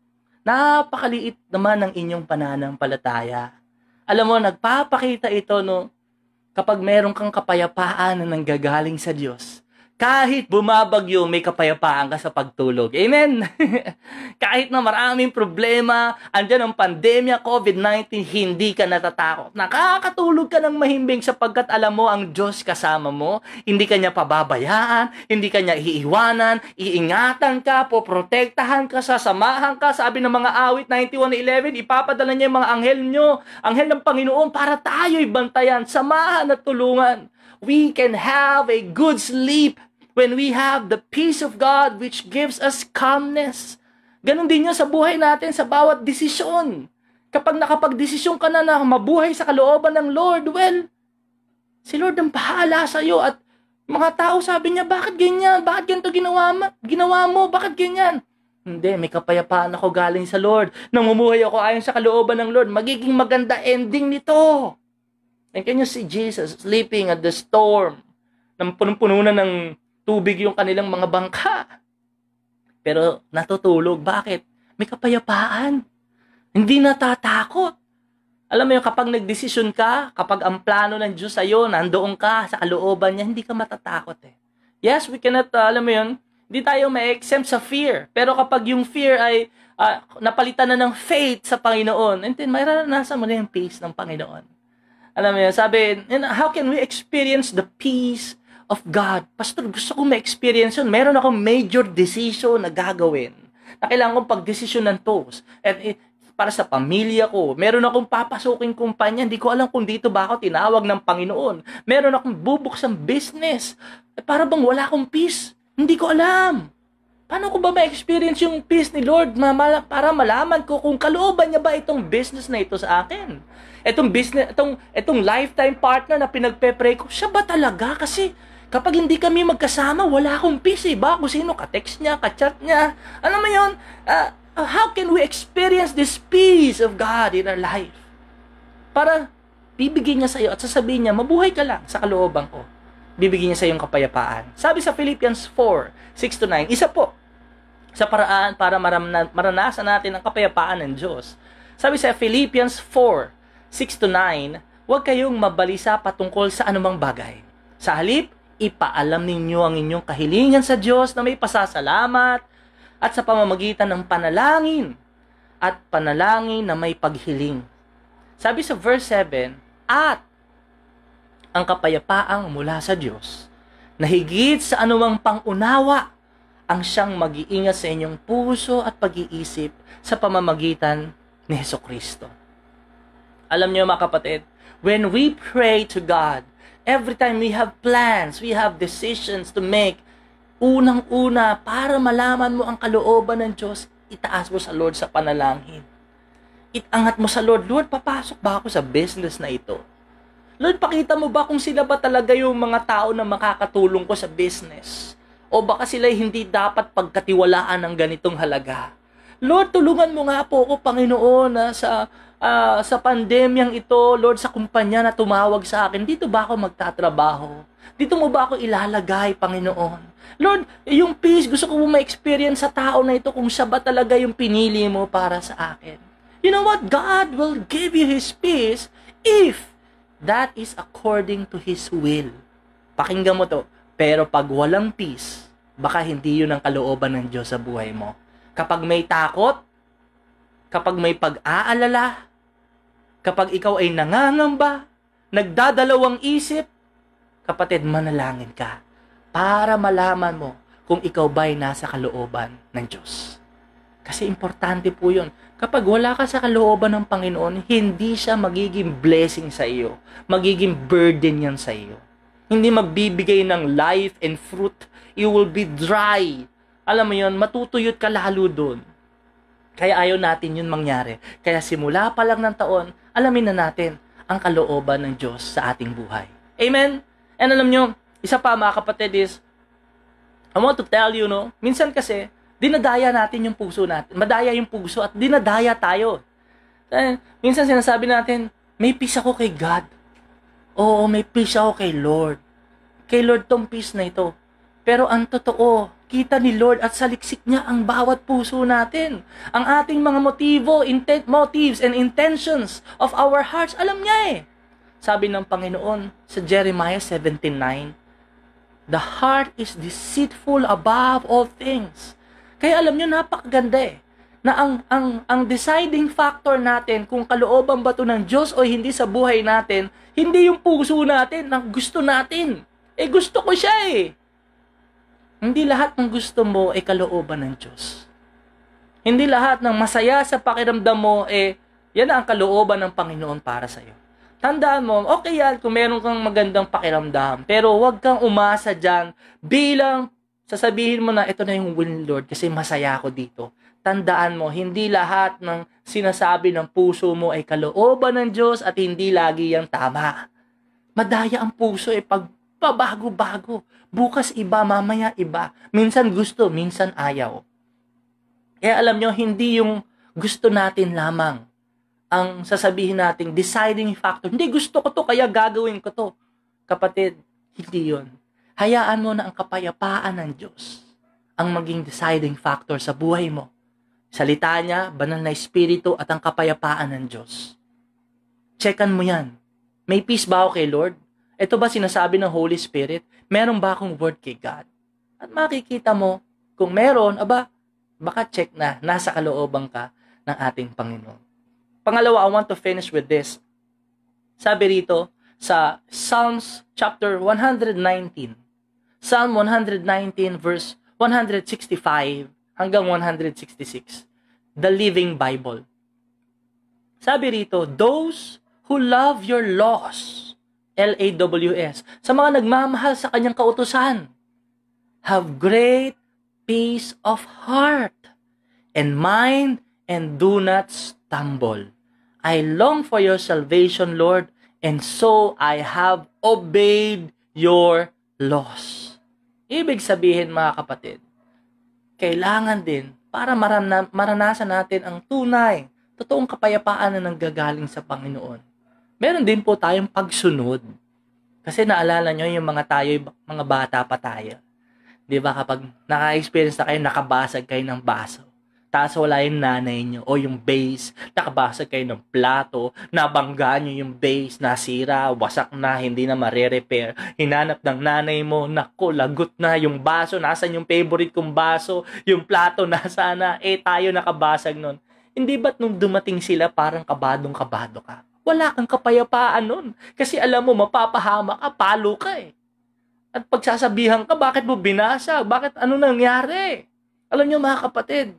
Napakaliit naman ng inyong pananampalataya. Alam mo, nagpapakita ito no, kapag meron kang kapayapaan na nanggagaling sa Diyos, kahit bumabagyo, may kapayapaan ka sa pagtulog. Amen? Kahit na maraming problema, andyan ang pandemya, COVID-19, hindi ka natatakot. Nakakatulog ka ng mahimbing sapagkat alam mo ang Diyos kasama mo. Hindi ka niya pababayaan, hindi ka niya iiwanan, iingatan ka, poprotektahan ka, sasamahan ka. Sabi ng mga awit 91:11, ipapadala niya yung mga anghel nyo, anghel ng Panginoon, para tayo'y bantayan, samahan at tulungan. We can have a good sleep when we have the peace of God which gives us calmness. Ganon din yun sa buhay natin, sa bawat desisyon. Kapag nakapag-desisyon ka na mabuhay sa kalooban ng Lord, well, si Lord ang bahala sa iyo. At mga tao sabi niya, bakit ganyan? Bakit ganito ginawa mo? Bakit ganyan? Hindi, may kapayapaan ako galing sa Lord. Namumuhay ako ayon sa kalooban ng Lord. Magiging maganda ending nito. And can you see Jesus sleeping at the storm? Nang punong-puno na ng tubig yung kanilang mga bangka. Pero natutulog. Bakit? May kapayapaan. Hindi natatakot. Alam mo yung kapag nagdesisyon ka, kapag ang plano ng Diyos sa'yo, nandoon ka sa kalooban niya, hindi ka matatakot eh. Yes, we cannot, alam mo yun, hindi tayo ma-exempt sa fear. Pero kapag yung fear ay napalitan na ng faith sa Panginoon, and then mararanasan mo na yung peace ng Panginoon. Alam mo yun, sabi, how can we experience the peace of God? Pastor, gusto kong ma-experience yun. Meron akong major decision na gagawin. Na kailangan kong pag-desisyonan to. And para sa pamilya ko. Meron akong papasuking kumpanya. Hindi ko alam kung dito ba ako tinawag ng Panginoon. Meron akong bubuksang business. Para bang wala akong peace? Hindi ko alam. Paano ko ba ma-experience yung peace ni Lord para malaman ko kung kalooban niya ba itong business na ito sa akin? Itong lifetime partner na pinagpe-pray ko, siya ba talaga? Kasi kapag hindi kami magkasama, wala akong peace eh. Ba kung sino ka-text niya, ka-chat niya. Alam mo yun? How can we experience this peace of God in our life? Para bibigyan niya sa iyo at sasabihin niya, mabuhay ka lang sa kalooban ko. Bibigyan niya sa iyong kapayapaan. Sabi sa Philippians 4:6-9, isa po sa paraan para maranasan natin ang kapayapaan ng Diyos. Sabi sa Philippians 4:6-9, huwag kayong mabalisa patungkol sa anumang bagay. Sa halip, ipaalam ninyo ang inyong kahilingan sa Diyos na may pasasalamat at sa pamamagitan ng panalangin na may paghiling. Sabi sa verse 7, at ang kapayapaang mula sa Diyos na higit sa anumang pangunawa ang siyang mag-iingat sa inyong puso at pag-iisip sa pamamagitan ni Hesukristo. Alam niyo mga kapatid, when we pray to God, every time we have plans, we have decisions to make, unang-una, para malaman mo ang kalooban ng Diyos, itaas mo sa Lord sa panalangin. Itangat mo sa Lord, Lord, papasok ba ako sa business na ito? Lord, pakita mo ba kung sila ba talaga yung mga tao na makakatulong ko sa business? O baka sila hindi dapat pagkatiwalaan ng ganitong halaga? Lord, tulungan mo nga po ako, Panginoon, sa pandemyang ito, Lord, sa kumpanya na tumawag sa akin, dito ba ako magtatrabaho? Dito mo ba ako ilalagay, Panginoon? Lord, yung peace, gusto ko ma-experience sa tao na ito kung siya ba talaga yung pinili mo para sa akin. You know what? God will give you His peace if that is according to His will. Pakinggan mo to. Pero pag walang peace, baka hindi yun ang kalooban ng Diyos sa buhay mo. Kapag may takot, kapag may pag-aalala, kapag ikaw ay nangangamba, nagdadalawang isip, kapatid, manalangin ka para malaman mo kung ikaw ba'y nasa kalooban ng Diyos. Kasi importante po yun. Kapag wala ka sa kalooban ng Panginoon, hindi siya magiging blessing sa iyo. Magiging burden yan sa iyo. Hindi magbibigay ng life and fruit. You will be dry. Alam mo yun, matutuyot ka lalo doon. Kaya ayaw natin yun mangyari. Kaya simula pa lang ng taon, alamin na natin ang kalooban ng Diyos sa ating buhay. Amen? And alam nyo, isa pa mga kapatid is, I want to tell you, no, minsan kasi, dinadaya natin yung puso natin. Madaya yung puso at dinadaya tayo. Minsan sinasabi natin, may peace ako kay God. Oo, may peace ako kay Lord. Kay Lord tong peace na ito. Pero ang totoo, kita ni Lord at saliksik niya ang bawat puso natin. Ang ating mga motives and intentions of our hearts, alam niya eh. Sabi ng Panginoon sa Jeremiah 17:9, the heart is deceitful above all things. Kaya alam niyo, napakaganda eh, na ang deciding factor natin kung kalooban ba ito ng Diyos o hindi sa buhay natin, hindi yung puso natin, ang gusto natin. Gusto ko siya eh. Hindi lahat ng gusto mo ay kalooban ng Diyos. Hindi lahat ng masaya sa pakiramdam mo yan ang kalooban ng Panginoon para sa iyo. Tandaan mo, okay yan kung meron kang magandang pakiramdam, pero huwag kang umasa dyan bilang sasabihin mo na ito na yung will ng Lord kasi masaya ako dito. Tandaan mo, hindi lahat ng sinasabi ng puso mo ay kalooban ng Diyos at hindi lagi yung tama. Madaya ang puso pag pabago-bago. Bukas iba, mamaya iba. Minsan gusto, minsan ayaw. Kaya alam nyo, hindi yung gusto natin lamang ang sasabihin nating deciding factor. Hindi, gusto ko to, kaya gagawin ko to. Kapatid, hindi yun. Hayaan mo na ang kapayapaan ng Diyos ang maging deciding factor sa buhay mo. Salita niya, banal na espiritu at ang kapayapaan ng Diyos. Checkan mo yan. May peace ba ako kay Lord? Ito ba sinasabi ng Holy Spirit? Meron ba akong word kay God? At makikita mo, kung meron, baka check na, nasa kalooban ka ng ating Panginoon. Pangalawa, I want to finish with this. Sabi rito, sa Psalms chapter 119, Psalm 119 verse 165 hanggang 166, the Living Bible. Sabi rito, those who love your laws, L-A-W-S, sa mga nagmamahal sa kanyang kautusan, have great peace of heart and mind and do not stumble. I long for your salvation, Lord, and so I have obeyed your laws. Ibig sabihin, mga kapatid, kailangan din para maranasan natin ang tunay, totoong kapayapaan na nanggagaling sa Panginoon. Meron din po tayong pagsunod. Kasi naalala nyo yung mga bata pa tayo. Di ba kapag naka-experience na kayo, nakabasag kayo ng baso. Tapos wala yung nanay nyo o yung base, nakabasag kayo ng plato, nabangga nyo yung base, nasira, wasak na, hindi na mare-repair. Hinanap ng nanay mo, naku, lagot na yung baso, nasan yung favorite kong baso, yung plato, nasa na, tayo nakabasag nun. Hindi ba't nung dumating sila parang kabadong-kabado ka? Wala kang kapayapaan nun. Kasi alam mo, mapapahama ka, palo ka eh. At pagsasabihan ka, bakit mo binasag? Bakit ano nangyari? Alam nyo mga kapatid,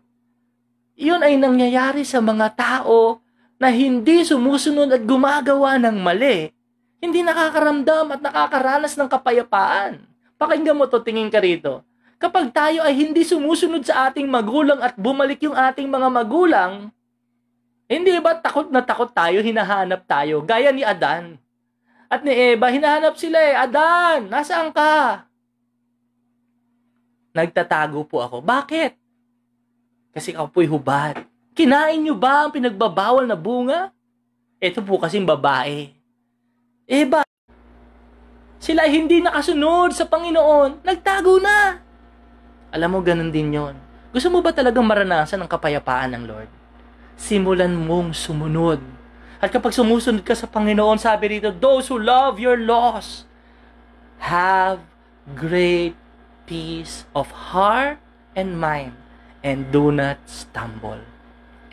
iyon ay nangyayari sa mga tao na hindi sumusunod at gumagawa ng mali. Hindi nakakaramdam at nakakaranas ng kapayapaan. Pakinggan mo to, tingin ka rito. Kapag tayo ay hindi sumusunod sa ating magulang at bumalik yung ating mga magulang, hindi ba takot na takot tayo, hinahanap tayo, gaya ni Adan at ni Eva, hinahanap sila eh, Adan, nasaan ka? Nagtatago po ako. Bakit? Kasi ako po'y hubad. Kinain nyo ba ang pinagbabawal na bunga? Ito po kasing babae. Eva, sila hindi nakasunod sa Panginoon, nagtago na. Alam mo, ganun din yon. Gusto mo ba talagang maranasan ang kapayapaan ng Lord? Simulan mong sumunod. At kapag sumusunod ka sa Panginoon, sabi rito, those who love your laws have great peace of heart and mind and do not stumble.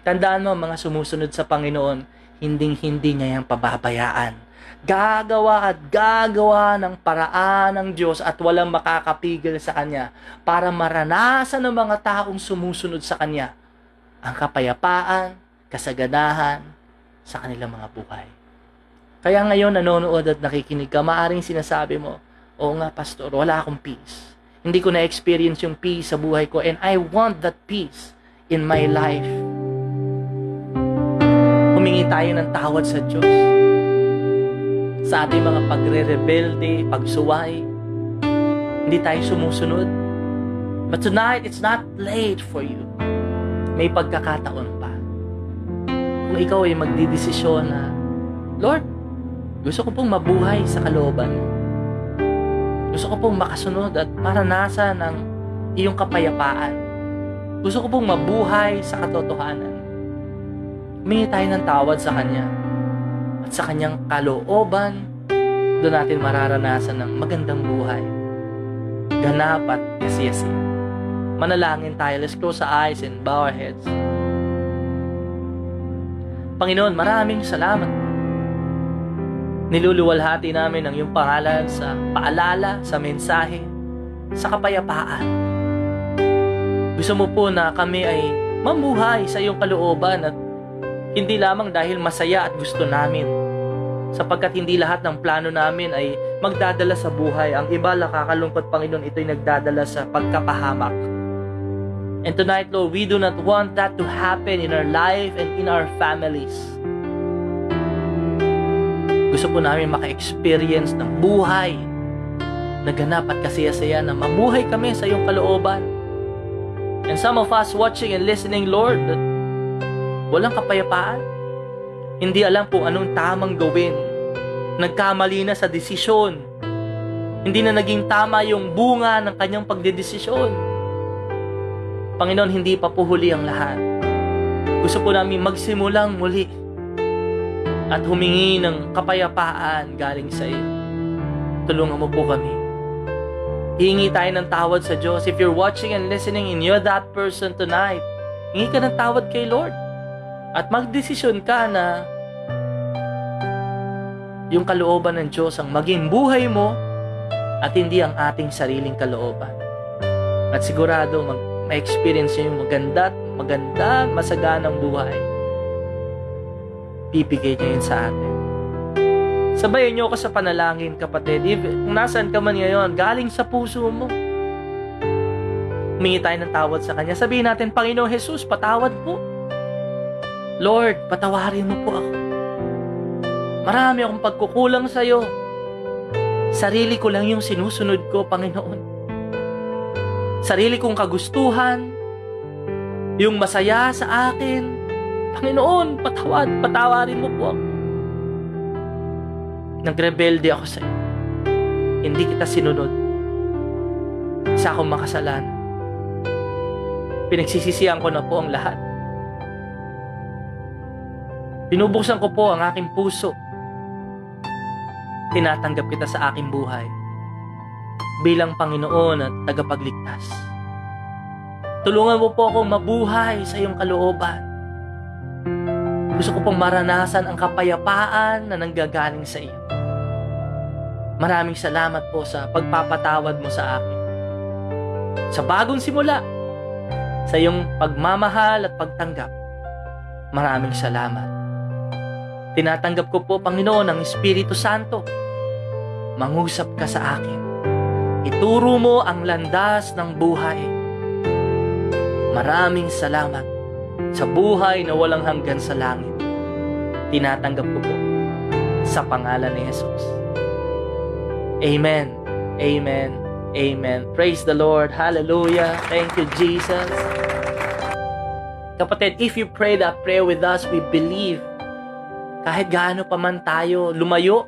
Tandaan mo, mga sumusunod sa Panginoon, hinding-hindi niya yung pababayaan. Gagawa at gagawa ng paraan ng Diyos at walang makakapigil sa Kanya para maranasan ng mga taong sumusunod sa Kanya ang kapayapaan, kasaganahan sa kanilang mga buhay. Kaya ngayon nanonood at nakikinig ka, maaring sinasabi mo, oo nga pastor, wala akong peace. Hindi ko na-experience yung peace sa buhay ko and I want that peace in my life. Humingi tayo ng tawad sa Diyos sa ating mga pagre-rebelde, pagsuway. Hindi tayo sumusunod. But tonight, it's not late for you. May pagkakataon pa. Kung ikaw ay magdidesisyon na, Lord, gusto ko pong mabuhay sa kalooban mo. Gusto ko pong makasunod at maranasan ng iyong kapayapaan. Gusto ko pong mabuhay sa katotohanan. Humingi tayo ng tawad sa Kanya. At sa Kanyang kalooban, doon natin mararanasan ng magandang buhay. Ganap at kasiyasiya. Manalangin tayo. Let's close our eyes and bow our heads. Panginoon, maraming salamat. Niluluwalhati namin ang iyong pangalan sa paalala, sa mensahe, sa kapayapaan. Gusto mo po na kami ay mamuhay sa iyong kalooban at hindi lamang dahil masaya at gusto namin. Sapagkat hindi lahat ng plano namin ay magdadala sa buhay. Ang iba nakakalungkot, Panginoon, ito'y nagdadala sa pagkapahamak. And tonight, Lord, we do not want that to happen in our life and in our families. Gusto po namin maka-experience ng buhay na ganap at kasiyasaya na mamuhay kami sa iyong kalooban. And some of us watching and listening, Lord, that walang kapayapaan. Hindi alam kung anong tamang gawin. Nagkamali na sa desisyon. Hindi na naging tama yung bunga ng kanyang pagdedesisyon. Panginoon, hindi pa po huli ang lahat. Gusto po namin magsimulang muli at humingi ng kapayapaan galing sa iyo. Tulungan mo po kami. Hihingi tayo ng tawad sa Diyos. If you're watching and listening and you're that person tonight, hingi ka ng tawad kay Lord. At magdesisyon ka na yung kalooban ng Diyos ang maging buhay mo at hindi ang ating sariling kalooban. At sigurado ma-experience nyo yung maganda, masaganang buhay. bibigay niya yun sa atin. Sabayan niyo ako sa panalangin, kapatid. Kung nasaan ka man ngayon, galing sa puso mo. Humingi tayo ng tawad sa Kanya. Sabihin natin, Panginoong Jesus, patawad po. Lord, patawarin mo po ako. Marami akong pagkukulang sa iyo. Sarili ko lang yung sinusunod ko, Panginoon. Sarili kong kagustuhan, yung masaya sa akin. Panginoon, patawarin mo po ako. Nagrebelde ako sa iyo. Hindi kita sinunod. Isa akong makasalanan. Pinagsisisihan ko na po ang lahat. Binubuksan ko po ang aking puso. Tinatanggap kita sa aking buhay bilang Panginoon at tagapagligtas. Tulungan mo po akong mabuhay sa iyong kalooban. Gusto ko pong maranasan ang kapayapaan na nanggagaling sa iyo. Maraming salamat po sa pagpapatawad mo sa akin. Sa bagong simula, sa iyong pagmamahal at pagtanggap, maraming salamat. Tinatanggap ko po, Panginoon, ang Espiritu Santo. Mangusap ka sa akin. Ituro mo ang landas ng buhay. Maraming salamat sa buhay na walang hanggan sa langit. Tinatanggap ko po sa pangalan ni Jesus. Amen. Amen. Amen. Praise the Lord. Hallelujah. Thank you, Jesus. Kapatid, if you pray that prayer with us, we believe kahit gaano pa man tayo lumayo,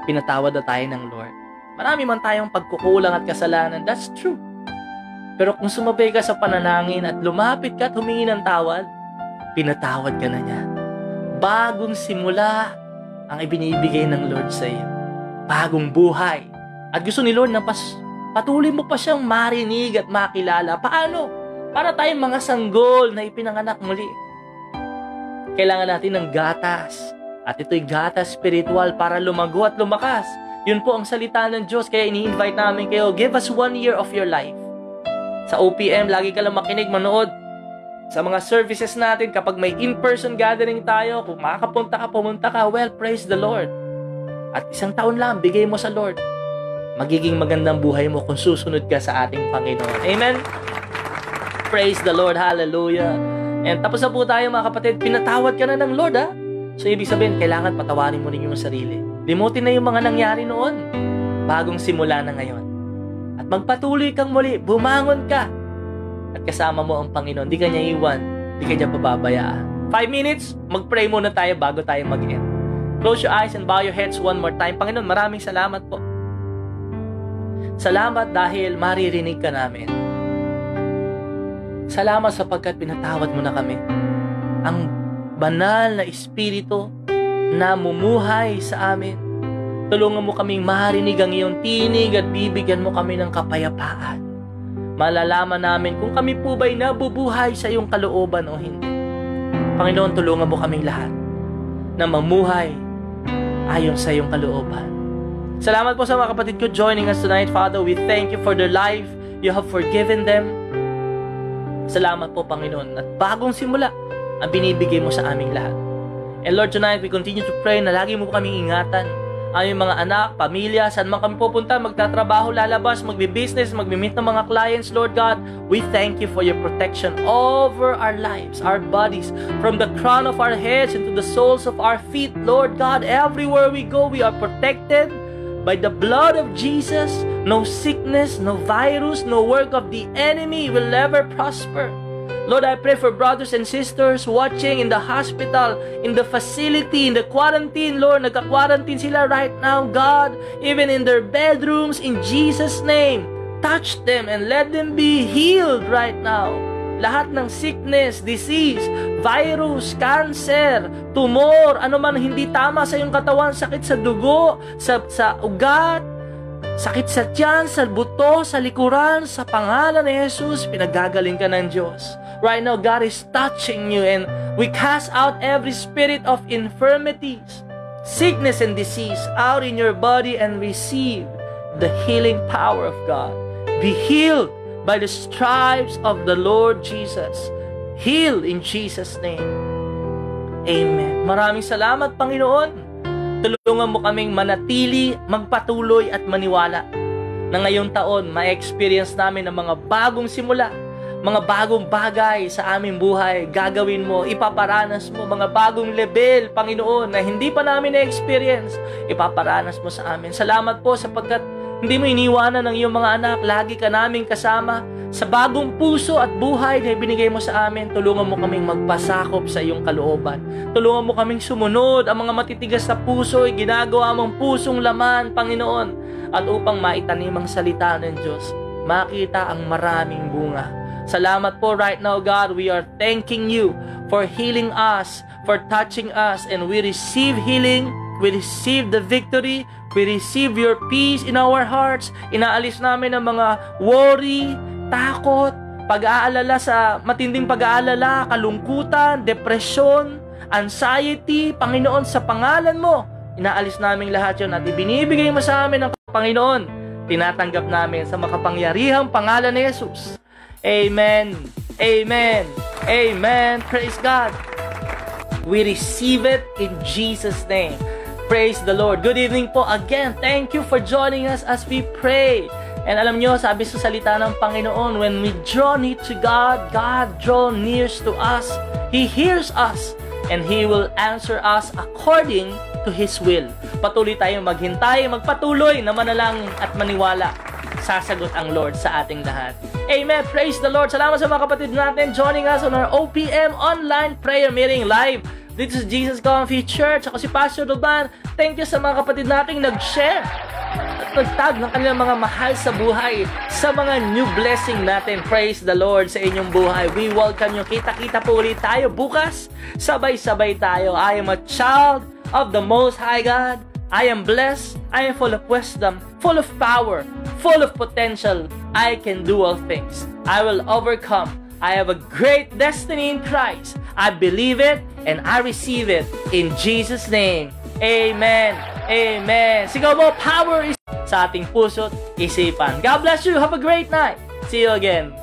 pinatawad na tayo ng Lord. Marami man tayong pagkukulang at kasalanan. That's true. Pero kung sumabay ka sa panalangin at lumapit ka at humingi ng tawad, pinatawad ka na niya. Bagong simula ang ibinibigay ng Lord sa iyo. Bagong buhay. At gusto ni Lord na patuloy mo pa siyang marinig at makilala. Paano? Para tayong mga sanggol na ipinanganak muli. Kailangan natin ng gatas. At ito'y gatas spiritual para lumago at lumakas. Yun po ang salita ng Diyos. Kaya ini-invite namin kayo, give us 1 year of your life. Sa OPM, lagi ka lang makinig, manood. Sa mga services natin, kapag may in-person gathering tayo, kung makakapunta ka, pumunta ka, well, praise the Lord. At 1 taon lang, bigay mo sa Lord. Magiging magandang buhay mo kung susunod ka sa ating Panginoon. Amen? Praise the Lord. Hallelujah. And tapos na po tayo, mga kapatid. Pinatawad ka na ng Lord, ha? So, ibig sabihin, kailangan patawarin mo rin yung sarili. Limutin na yung mga nangyari noon. Bagong simula na ngayon. At magpatuloy kang muli. Bumangon ka. At kasama mo ang Panginoon. Di ka niya iwan. Di ka niya pababayaan. 5 minutes, mag-pray muna tayo bago tayo mag-end. Close your eyes and bow your heads one more time. Panginoon, maraming salamat po. Salamat dahil maririnig ka namin. Salamat sapagkat pinatawad mo na kami. Ang banal na Espiritu na mumuhay sa amin. Tulungan mo kaming marinig ang iyong tinig at bibigyan mo kami ng kapayapaan. Malalaman namin kung kami po ba'y nabubuhay sa iyong kalooban o hindi. Panginoon, tulungan mo kaming lahat na mamuhay ayon sa iyong kalooban. Salamat po sa mga kapatid ko joining us tonight, Father. We thank you for their life. You have forgiven them. Salamat po, Panginoon. At bagong simula ang binibigay mo sa aming lahat. And Lord, tonight we continue to pray na lagi mo po kaming ingatan. Aming mga anak, pamilya, saan man kami pupunta, magtatrabaho, lalabas, magbi-business, magbi-meet ng mga clients, Lord God, we thank you for your protection over our lives, our bodies, from the crown of our heads into the soles of our feet, Lord God, everywhere we go, we are protected by the blood of Jesus. No sickness, no virus, no work of the enemy will ever prosper. Lord, I pray for brothers and sisters watching in the hospital, in the facility, in the quarantine. Lord, nagka-quarantine sila right now, God, even in their bedrooms, in Jesus' name. Touch them and let them be healed right now. Lahat ng sickness, disease, virus, cancer, tumor, ano man hindi tama sa iyong katawan, sakit sa dugo, sa ugat, sakit sa tiyan, sa buto, sa likuran, sa pangalan ni Jesus, pinagagaling ka ng Diyos. Right now, God is touching you and we cast out every spirit of infirmities, sickness and disease out in your body and receive the healing power of God. Be healed by the stripes of the Lord Jesus. Heal in Jesus' name. Amen. Maraming salamat, Panginoon. Tulungan mo kaming manatili, magpatuloy at maniwala na ngayong taon ma-experience namin ang mga bagong simula, mga bagong bagay sa aming buhay. Gagawin mo, ipaparanas mo mga bagong level, Panginoon, na hindi pa namin na-experience. Ipaparanas mo sa amin. Salamat po sapagkat hindi mo iniwanan ng iyong mga anak. Lagi ka naming kasama sa bagong puso at buhay na ibinigay mo sa amin. Tulungan mo kaming magpasakop sa iyong kalooban. Tulungan mo kaming sumunod. Ang mga matitigas na puso ay ginagawa mong pusong laman, Panginoon. At upang maitanim ang salita ng Diyos, makita ang maraming bunga. Salamat po right now, God. We are thanking you for healing us, for touching us, and we receive healing. We receive the victory. We receive your peace in our hearts. Inaalis namin ang mga worry, takot, pag-aalala sa matinding pag-aalala, kalungkutan, depresyon, anxiety. Panginoon, sa pangalan mo, inaalis namin lahat yun at ibinibigay mo sa amin ng Panginoon. Tinatanggap namin sa makapangyarihang pangalan ni Jesus. Amen. Amen. Amen. Praise God. We receive it in Jesus' name. Praise the Lord. Good evening po again. Thank you for joining us as we pray. And alam nyo, sabi sa salita ng Panginoon, when we draw near to God, God draw near to us. He hears us and He will answer us according to His will. Patuloy tayong maghintay, magpatuloy na manalangin at maniwala. Sasagot ang Lord sa ating lahat. Amen. Praise the Lord. Salamat sa mga kapatid natin joining us on our OPM online prayer meeting live. This is Jesus Coffee Church. Ako si Pastor Ruban. Thank you sa mga kapatid nating nag-share at nagtag ng kanilang mga mahal sa buhay sa mga new blessing natin. Praise the Lord sa inyong buhay. We welcome you. Kita-kita po ulit tayo bukas. Sabay-sabay tayo. I am a child of the Most High God. I am blessed. I am full of wisdom, full of power, full of potential. I can do all things. I will overcome. I have a great destiny in Christ. I believe it and I receive it in Jesus' name. Amen. Amen. Sigaw mo, power is sa ating puso't isipan. God bless you. Have a great night. See you again.